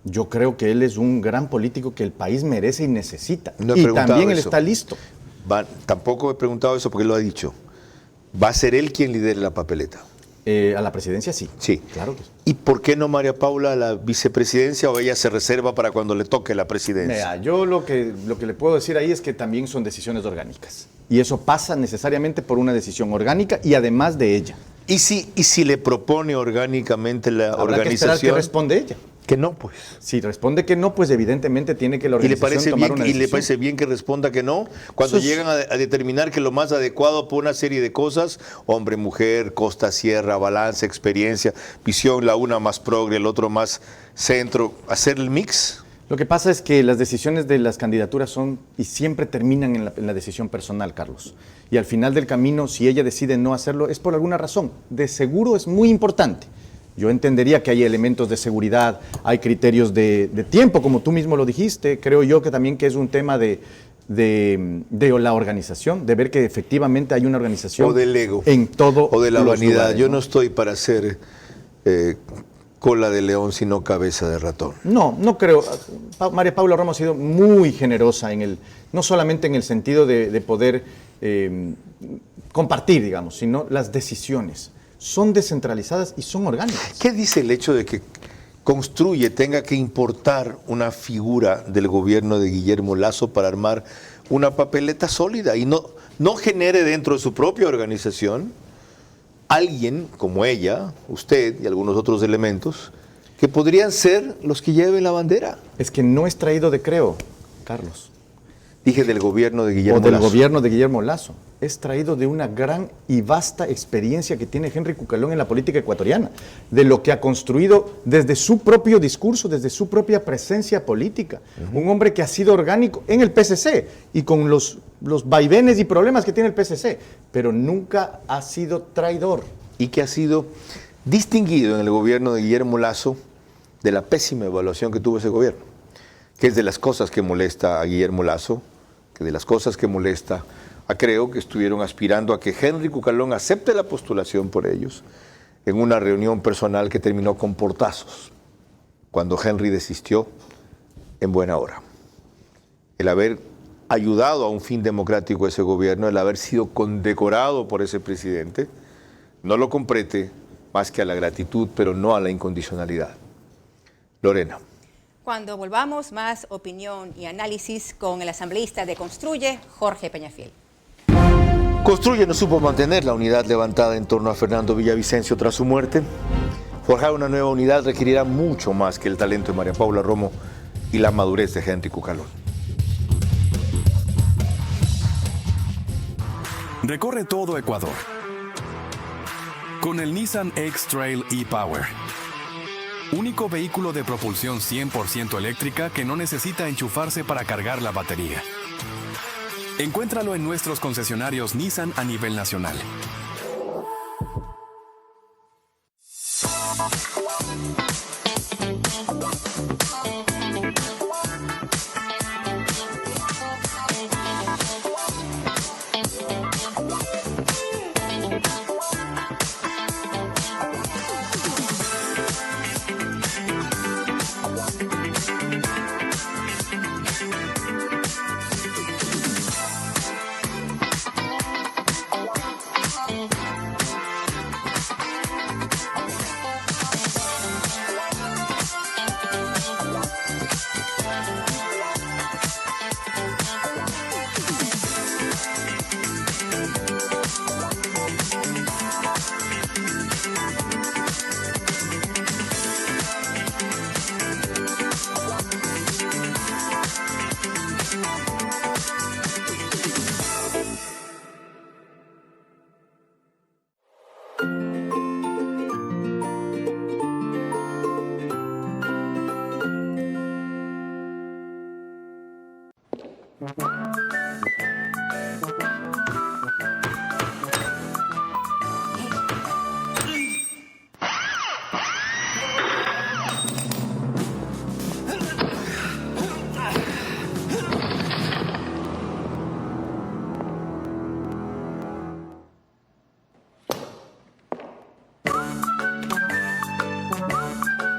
Yo creo que él es un gran político que el país merece y necesita. No he y preguntado también él eso. está listo. Tampoco he preguntado eso porque él lo ha dicho. ¿Va a ser él quien lidere la papeleta? A la presidencia sí. Sí. Claro que sí. ¿Y por qué no María Paula a la vicepresidencia o ella se reserva para cuando le toque la presidencia? Mira, yo lo que le puedo decir ahí es que también son decisiones orgánicas. Y eso pasa necesariamente por una decisión orgánica y además de ella. ¿Y si le propone orgánicamente la Habrá organización? que esperar que responde ella. Que no, pues. Si responde que no, pues evidentemente tiene que la organización tomar una decisión. ¿Y le parece bien que responda que no? Cuando llegan a determinar que lo más adecuado por una serie de cosas, hombre, mujer, costa, sierra, balance, experiencia, visión, la una más progre, el otro más centro, hacer el mix. Lo que pasa es que las decisiones de las candidaturas son y siempre terminan en la decisión personal, Carlos. Y al final del camino, si ella decide no hacerlo, es por alguna razón. De seguro es muy importante. Yo entendería que hay elementos de seguridad, hay criterios de tiempo, como tú mismo lo dijiste. Creo yo que también que es un tema de la organización, de ver que efectivamente hay una organización. O del ego. En todo. O de la vanidad. Lugares, yo no estoy para ser cola de león, sino cabeza de ratón. No creo. María Paula Romo ha sido muy generosa no solamente en el sentido de poder compartir, digamos, sino las decisiones. Son descentralizadas y son orgánicas. ¿Qué dice el hecho de que Construye tenga que importar una figura del gobierno de Guillermo Lasso para armar una papeleta sólida y no genere dentro de su propia organización alguien como ella, usted y algunos otros elementos que podrían ser los que lleven la bandera? Es que no es traído de Creo, Carlos. Dije del gobierno de Guillermo Lasso. O del Lasso. gobierno de Guillermo Lasso. Es traído de una gran y vasta experiencia que tiene Henry Cucalón en la política ecuatoriana, de lo que ha construido desde su propio discurso, desde su propia presencia política. Un hombre que ha sido orgánico en el PSC y con los vaivenes y problemas que tiene el PSC, pero nunca ha sido traidor. Y que ha sido distinguido en el gobierno de Guillermo Lasso de la pésima evaluación que tuvo ese gobierno, que es de las cosas que molesta a Guillermo Lasso, que de las cosas que molesta a Creo, que estuvieron aspirando a que Henry Cucalón acepte la postulación por ellos en una reunión personal que terminó con portazos, cuando Henry desistió en buena hora. El haber ayudado a un fin democrático a ese gobierno, el haber sido condecorado por ese presidente, no lo comprete más que a la gratitud, pero no a la incondicionalidad. Lorena. Cuando volvamos, más opinión y análisis con el asambleísta de Construye, Jorge Peñafiel. Construye no supo mantener la unidad levantada en torno a Fernando Villavicencio tras su muerte. Forjar una nueva unidad requerirá mucho más que el talento de María Paula Romo y la madurez de Henry Cucalón. Recorre todo Ecuador con el Nissan X-Trail e-Power. Único vehículo de propulsión 100% eléctrica que no necesita enchufarse para cargar la batería. Encuéntralo en nuestros concesionarios Nissan a nivel nacional.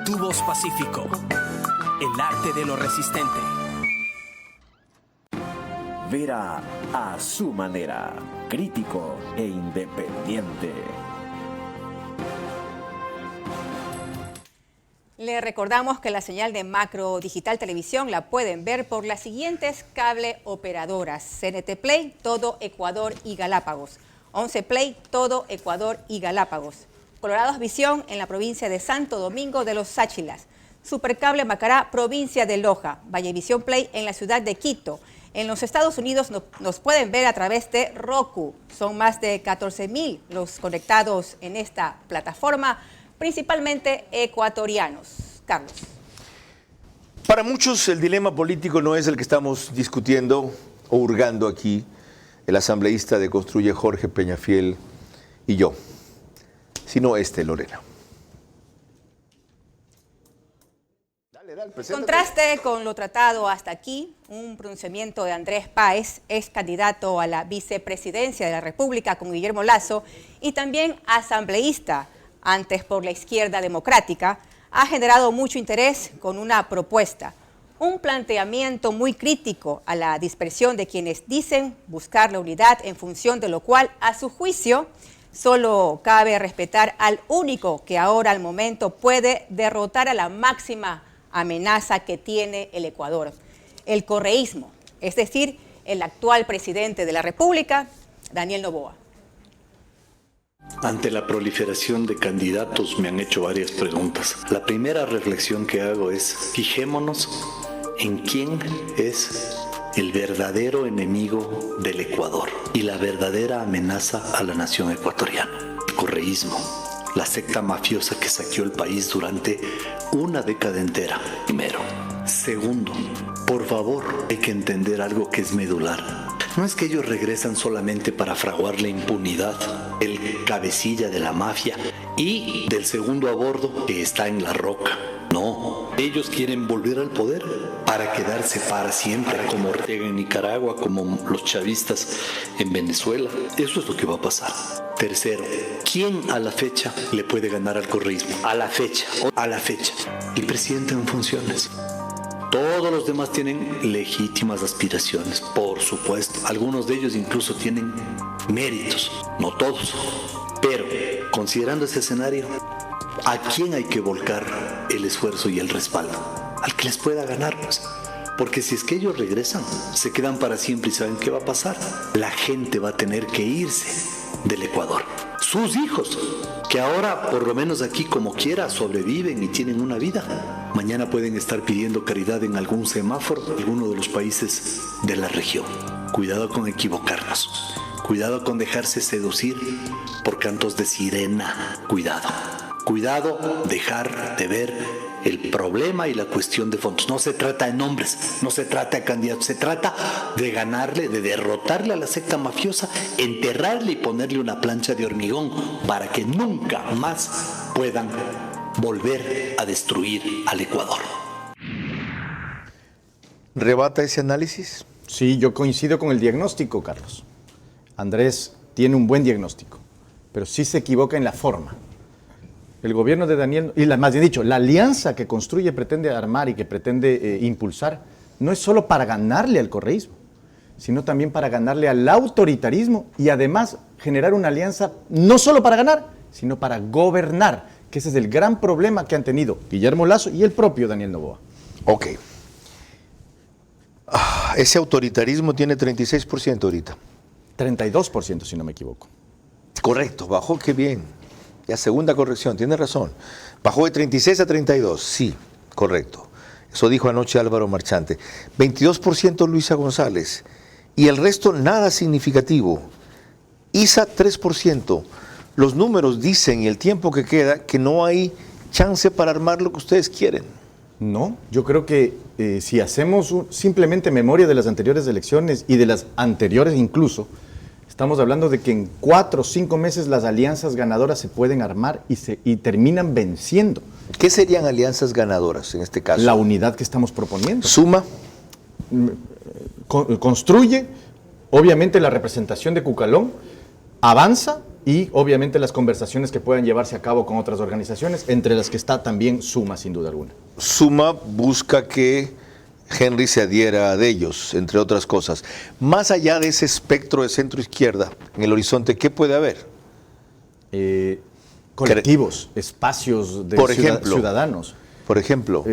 Tu voz Pacífico, el arte de lo resistente. Vera a su manera, crítico e independiente. Le recordamos que la señal de Macro Digital Televisión la pueden ver por las siguientes cable operadoras: CNT Play, todo Ecuador y Galápagos; 11 Play, todo Ecuador y Galápagos; Colorados Visión en la provincia de Santo Domingo de los Sáchilas; Supercable Macará, provincia de Loja; Vallevisión Play en la ciudad de Quito. En los Estados Unidos nos pueden ver a través de Roku. Son más de 14,000 los conectados en esta plataforma, principalmente ecuatorianos. Carlos. Para muchos el dilema político no es el que estamos discutiendo o hurgando aquí el asambleísta de Construye, Jorge Peñafiel, y yo, sino Lorena. Contraste con lo tratado hasta aquí, un pronunciamiento de Andrés Páez, ex candidato a la vicepresidencia de la República con Guillermo Lasso y también asambleísta, antes por la Izquierda Democrática, ha generado mucho interés con una propuesta, un planteamiento muy crítico a la dispersión de quienes dicen buscar la unidad, en función de lo cual, a su juicio, solo cabe respetar al único que ahora al momento puede derrotar a la máxima amenaza que tiene el Ecuador, el correísmo, es decir, el actual presidente de la República, Daniel Noboa. Ante la proliferación de candidatos me han hecho varias preguntas. La primera reflexión que hago es, fijémonos en quién es el verdadero enemigo del Ecuador y la verdadera amenaza a la nación ecuatoriana. El correísmo, la secta mafiosa que saqueó el país durante una década entera. Primero. Segundo, por favor, hay que entender algo que es medular. No es que ellos regresan solamente para fraguar la impunidad del cabecilla de la mafia y del segundo a bordo que está en la roca. No, ellos quieren volver al poder para quedarse para siempre, como Ortega en Nicaragua, como los chavistas en Venezuela. Eso es lo que va a pasar. Tercero, ¿quién a la fecha le puede ganar al correísmo? A la fecha, el presidente en funciones. Todos los demás tienen legítimas aspiraciones, por supuesto. Algunos de ellos incluso tienen méritos, no todos. Pero, considerando ese escenario, ¿a quién hay que volcar el esfuerzo y el respaldo? Al que les pueda ganar, pues. Porque si es que ellos regresan, se quedan para siempre y ¿saben qué va a pasar? La gente va a tener que irse del Ecuador. Sus hijos, que ahora, por lo menos aquí como quiera, sobreviven y tienen una vida. Mañana pueden estar pidiendo caridad en algún semáforo, en alguno de los países de la región. Cuidado con equivocarnos. Cuidado con dejarse seducir por cantos de sirena. Cuidado. Cuidado, dejar de ver el problema y la cuestión de fondos. No se trata de nombres, no se trata de candidatos, se trata de ganarle, de derrotarle a la secta mafiosa, enterrarle y ponerle una plancha de hormigón para que nunca más puedan volver a destruir al Ecuador. ¿Rebata ese análisis? Sí, yo coincido con el diagnóstico, Carlos. Andrés tiene un buen diagnóstico, pero sí se equivoca en la forma. El gobierno de Daniel, y más bien dicho, la alianza que construye, pretende armar y que pretende impulsar, no es solo para ganarle al correísmo, sino también para ganarle al autoritarismo y además generar una alianza no solo para ganar, sino para gobernar, que ese es el gran problema que han tenido Guillermo Lasso y el propio Daniel Noboa. Ok. Ese autoritarismo tiene 36% ahorita. 32%, si no me equivoco. Correcto, bajó, qué bien. Ya, segunda corrección, tiene razón. Bajó de 36 a 32, sí, correcto. Eso dijo anoche Álvaro Marchante. 22% Luisa González. Y el resto nada significativo. ISA 3%. Los números dicen, y el tiempo que queda, que no hay chance para armar lo que ustedes quieren. No, yo creo que si hacemos simplemente memoria de las anteriores elecciones y de las anteriores incluso, estamos hablando de que en 4 o 5 meses las alianzas ganadoras se pueden armar y terminan venciendo. ¿Qué serían alianzas ganadoras en este caso? La unidad que estamos proponiendo. ¿Suma? Construye, obviamente la representación de Cucalón, avanza y obviamente las conversaciones que puedan llevarse a cabo con otras organizaciones, entre las que está también Suma, sin duda alguna. Suma busca que Henry se adhiera de ellos, entre otras cosas. Más allá de ese espectro de centro-izquierda, en el horizonte, ¿qué puede haber? Colectivos, espacios de ciudadanos. Por ejemplo.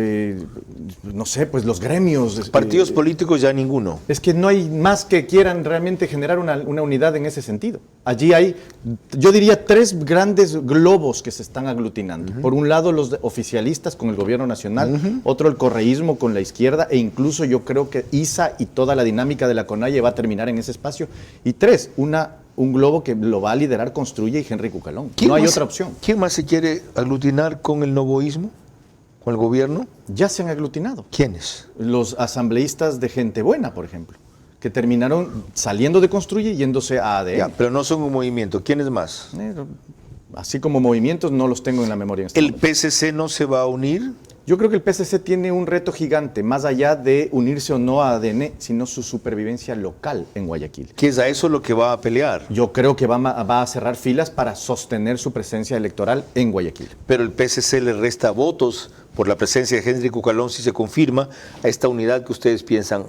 No sé, pues los gremios. Partidos políticos ya ninguno. Es que no hay más que quieran realmente generar una unidad en ese sentido. Allí hay, yo diría, 3 grandes globos que se están aglutinando. Por un lado los oficialistas con el gobierno nacional, otro el correísmo con la izquierda e incluso yo creo que ISA y toda la dinámica de la CONAIE va a terminar en ese espacio. Y 3, un globo que lo va a liderar Construye y Henry Cucalón. No hay otra opción. ¿Quién más se quiere aglutinar con el novoísmo? ¿Con el gobierno? Ya se han aglutinado. ¿Quiénes? Los asambleístas de Gente Buena, por ejemplo, que terminaron saliendo de Construye y yéndose a ADN. Ya, pero no son un movimiento. ¿Quiénes más? Así como movimientos no los tengo en la memoria. ¿El PSC no se va a unir? Yo creo que el PSC tiene un reto gigante, más allá de unirse o no a ADN, sino su supervivencia local en Guayaquil. ¿Qué es a eso lo que va a pelear? Yo creo que va a cerrar filas para sostener su presencia electoral en Guayaquil. Pero el PSC le resta votos por la presencia de Henry Cucalón si se confirma a esta unidad que ustedes piensan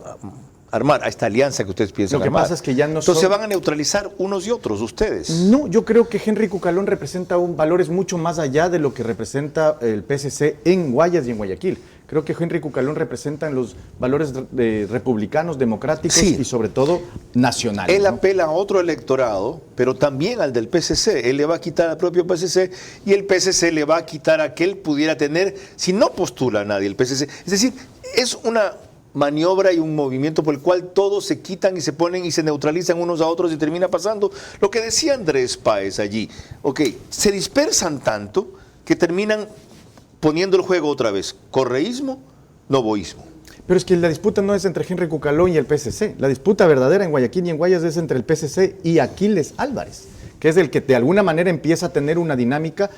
armar, a esta alianza que ustedes piensan armar. Lo que pasa es que ya no Entonces se van a neutralizar unos y otros, ustedes. No, yo creo que Henry Cucalón representa valores mucho más allá de lo que representa el PSC en Guayas y en Guayaquil. Creo que Henry Cucalón representa los valores republicanos, democráticos y sobre todo nacionales. Él apela a otro electorado, pero también al del PSC. Él le va a quitar al propio PSC y el PSC le va a quitar a que él pudiera tener si no postula a nadie el PSC. Es decir, es una maniobra y un movimiento por el cual todos se quitan y se ponen y se neutralizan unos a otros y termina pasando lo que decía Andrés Páez allí. Ok, se dispersan tanto que terminan poniendo el juego otra vez. Correísmo, novoísmo. Pero es que la disputa no es entre Henry Cucalón y el PSC. La disputa verdadera en Guayaquil y en Guayas es entre el PSC y Aquiles Álvarez, que es el que de alguna manera empieza a tener una dinámica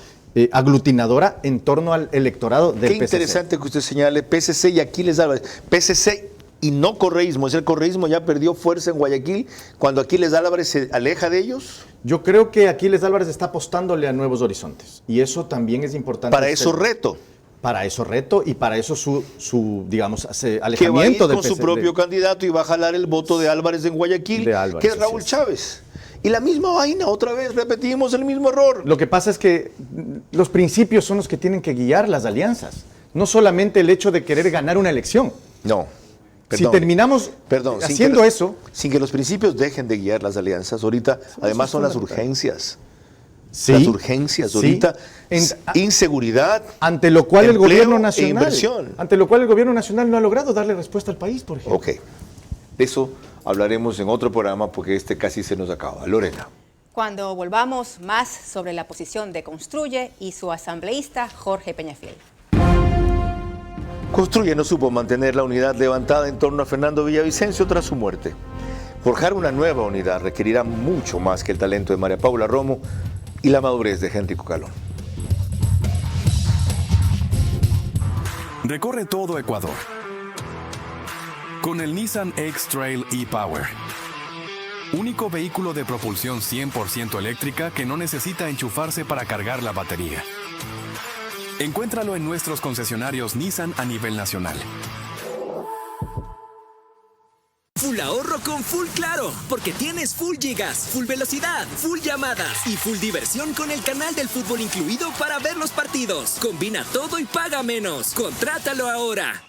aglutinadora en torno al electorado del PSC. Qué interesante que usted señale PSC y Aquiles Álvarez. PSC y no correísmo. ¿Es el correísmo ya perdió fuerza en Guayaquil cuando Aquiles Álvarez se aleja de ellos? Yo creo que Aquiles Álvarez está apostándole a nuevos horizontes. Y eso también es importante. Para eso reto. Para eso reto y para eso su digamos, alejamiento que va a ir del con su propio candidato y va a jalar el voto de Álvarez en Guayaquil, que es Raúl Chávez. Y la misma vaina, otra vez repetimos el mismo error. Lo que pasa es que los principios son los que tienen que guiar las alianzas, no solamente el hecho de querer ganar una elección. No. Perdón, si terminamos haciendo eso... Sin que los principios dejen de guiar las alianzas, ahorita además son las urgencias. Sí, las urgencias, ahorita inseguridad, ante lo cual el gobierno nacional, inversión. Ante lo cual el gobierno nacional no ha logrado darle respuesta al país, por ejemplo. Ok, de eso hablaremos en otro programa porque este casi se nos acaba. Lorena. Cuando volvamos, más sobre la posición de Construye y su asambleísta Jorge Peñafiel. Construye no supo mantener la unidad levantada en torno a Fernando Villavicencio tras su muerte. Forjar una nueva unidad requerirá mucho más que el talento de María Paula Romo y la madurez de Henry Cucalón. Recorre todo Ecuador con el Nissan X-Trail e-Power. Único vehículo de propulsión 100% eléctrica que no necesita enchufarse para cargar la batería. Encuéntralo en nuestros concesionarios Nissan a nivel nacional. Full ahorro con Full Claro, porque tienes full gigas, full velocidad, full llamadas y full diversión con el canal del fútbol incluido para ver los partidos. Combina todo y paga menos. Contrátalo ahora.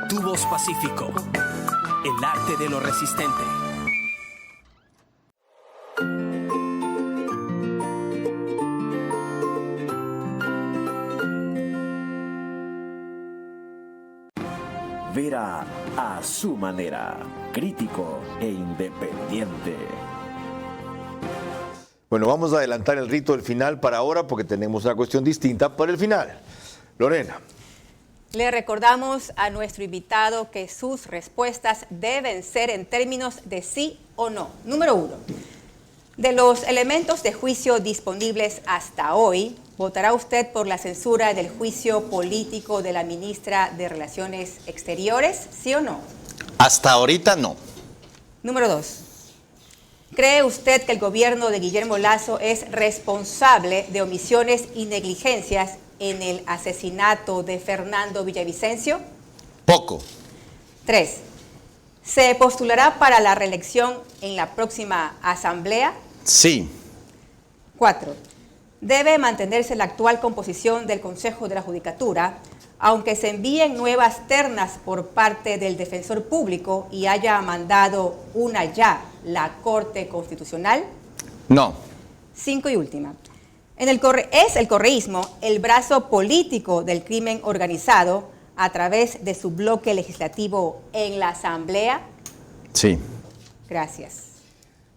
Tubos Pacífico, el arte de lo resistente. Vera a su manera, crítico e independiente. Bueno, vamos a adelantar el rito del final para ahora porque tenemos una cuestión distinta para el final. Lorena. Le recordamos a nuestro invitado que sus respuestas deben ser en términos de sí o no. Número 1. De los elementos de juicio disponibles hasta hoy, ¿votará usted por la censura del juicio político de la ministra de Relaciones Exteriores? ¿Sí o no? Hasta ahorita no. Número 2. ¿Cree usted que el gobierno de Guillermo Lasso es responsable de omisiones y negligencias en el asesinato de Fernando Villavicencio? Poco. 3. ¿Se postulará para la reelección en la próxima asamblea? Sí. 4. ¿Debe mantenerse la actual composición del Consejo de la Judicatura, aunque se envíen nuevas ternas por parte del Defensor Público y haya mandado una ya la Corte Constitucional? No. 5 y última. ¿Es el correísmo el brazo político del crimen organizado a través de su bloque legislativo en la Asamblea? Sí. Gracias.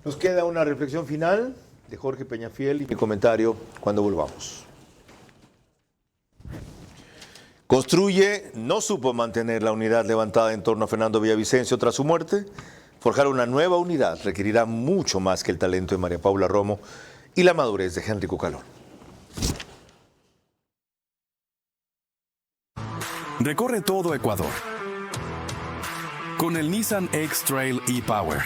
Nos queda una reflexión final de Jorge Peñafiel y mi comentario cuando volvamos. Construye no supo mantener la unidad levantada en torno a Fernando Villavicencio tras su muerte. Forjar una nueva unidad requerirá mucho más que el talento de María Paula Romo y la madurez de Henry Cucalón. Recorre todo Ecuador con el Nissan X-Trail e-Power.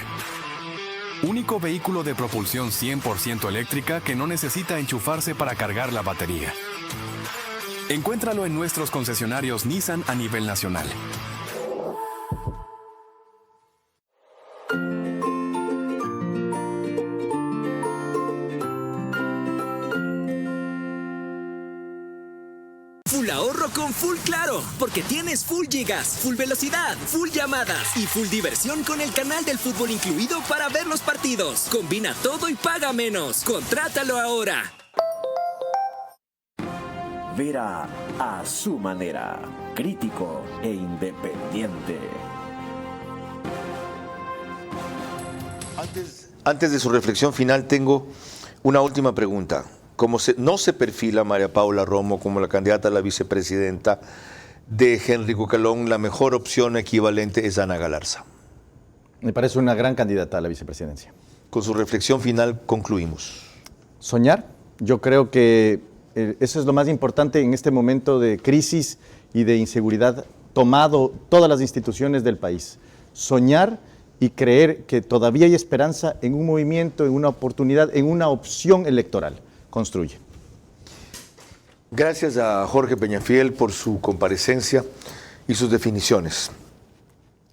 Único vehículo de propulsión 100% eléctrica que no necesita enchufarse para cargar la batería. Encuéntralo en nuestros concesionarios Nissan a nivel nacional. Full ahorro con Full Claro, porque tienes full gigas, full velocidad, full llamadas y full diversión con el canal del fútbol incluido para ver los partidos. Combina todo y paga menos. Contrátalo ahora. Vera a su manera, crítico e independiente. Antes de su reflexión final, tengo una última pregunta. Como no se perfila María Paula Romo como la candidata a la vicepresidenta de Henry Cucalón, la mejor opción equivalente es Ana Galarza. Me parece una gran candidata a la vicepresidencia. Con su reflexión final concluimos. Soñar, yo creo que eso es lo más importante en este momento de crisis y de inseguridad tomado todas las instituciones del país. Soñar y creer que todavía hay esperanza en un movimiento, en una oportunidad, en una opción electoral. Construye. Gracias a Jorge Peñafiel por su comparecencia y sus definiciones.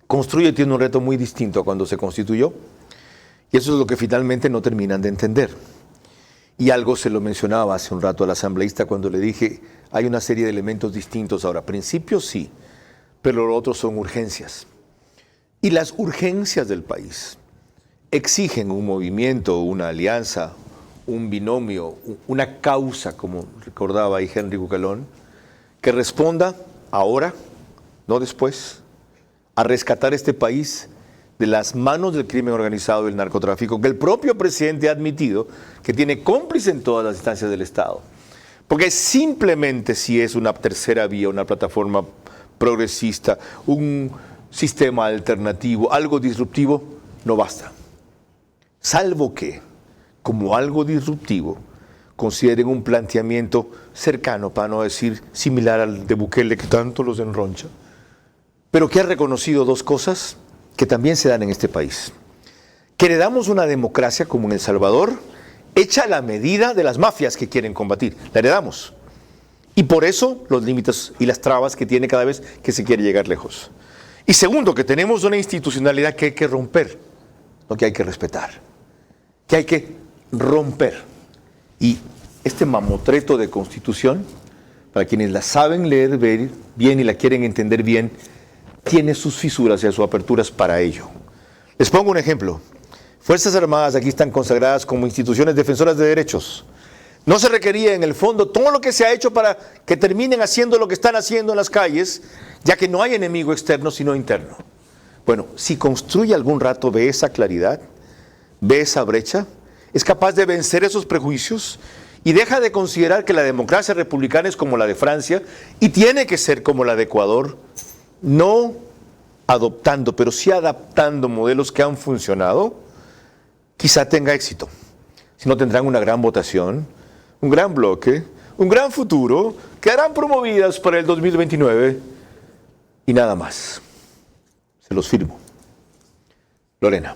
Construye tiene un reto muy distinto a cuando se constituyó, y eso es lo que finalmente no terminan de entender. Y algo se lo mencionaba hace un rato al asambleísta cuando le dije, hay una serie de elementos distintos ahora. Principios sí, pero lo otro son urgencias. Y las urgencias del país exigen un movimiento, una alianza, un binomio, una causa, como recordaba ahí Henry Cucalón, que responda ahora, no después, a rescatar este país de las manos del crimen organizado y del narcotráfico, que el propio presidente ha admitido que tiene cómplice en todas las instancias del Estado. Porque simplemente si es una tercera vía, una plataforma progresista, un sistema alternativo, algo disruptivo, no basta. Salvo que, como algo disruptivo, consideren un planteamiento cercano, para no decir similar al de Bukele, que tanto los enroncha, pero que ha reconocido dos cosas que también se dan en este país. Que heredamos una democracia como en El Salvador, hecha a la medida de las mafias que quieren combatir. La heredamos. Y por eso los límites y las trabas que tiene cada vez que se quiere llegar lejos. Y segundo, que tenemos una institucionalidad que hay que romper, no que hay que respetar, que hay que romper. Y este mamotreto de constitución, para quienes la saben leer bien y la quieren entender bien, tiene sus fisuras y sus aperturas para ello. Les pongo un ejemplo. Fuerzas Armadas aquí están consagradas como instituciones defensoras de derechos. No se requería en el fondo todo lo que se ha hecho para que terminen haciendo lo que están haciendo en las calles, ya que no hay enemigo externo sino interno. Bueno, si construye algún rato ve esa claridad, ve esa brecha, es capaz de vencer esos prejuicios y deja de considerar que la democracia republicana es como la de Francia y tiene que ser como la de Ecuador, no adoptando, pero sí adaptando modelos que han funcionado, quizá tenga éxito. Si no, tendrán una gran votación, un gran bloque, un gran futuro, quedarán promovidas para el 2029 y nada más. Se los firmo. Lorena.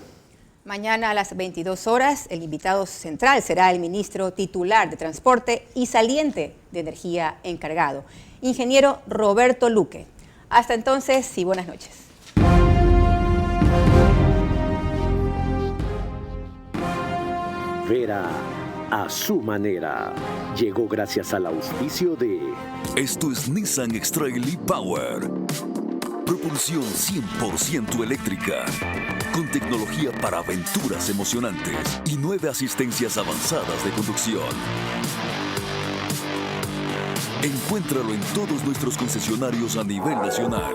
Mañana a las 22 horas, el invitado central será el ministro titular de Transporte y saliente de Energía encargado, ingeniero Roberto Luque. Hasta entonces y buenas noches. Vera a su manera. Llegó gracias al auspicio de... Esto es Nissan X-Trail e-Power. Propulsión 100% eléctrica. Con tecnología para aventuras emocionantes y 9 asistencias avanzadas de conducción. Encuéntralo en todos nuestros concesionarios a nivel nacional.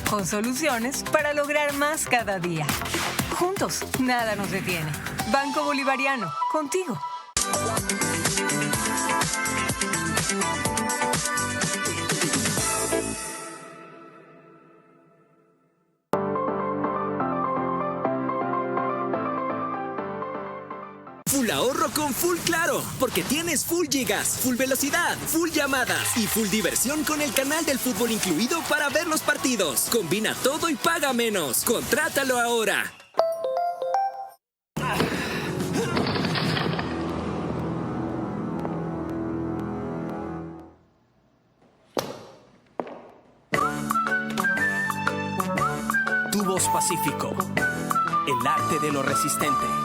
Con soluciones para lograr más cada día. Juntos, nada nos detiene. Banco Bolivariano, contigo. Full ahorro con Full Claro, porque tienes full gigas, full velocidad, full llamadas y full diversión con el canal del fútbol incluido para ver los partidos. Combina todo y paga menos. Contrátalo ahora. Tu voz Pacífico. El arte de lo resistente.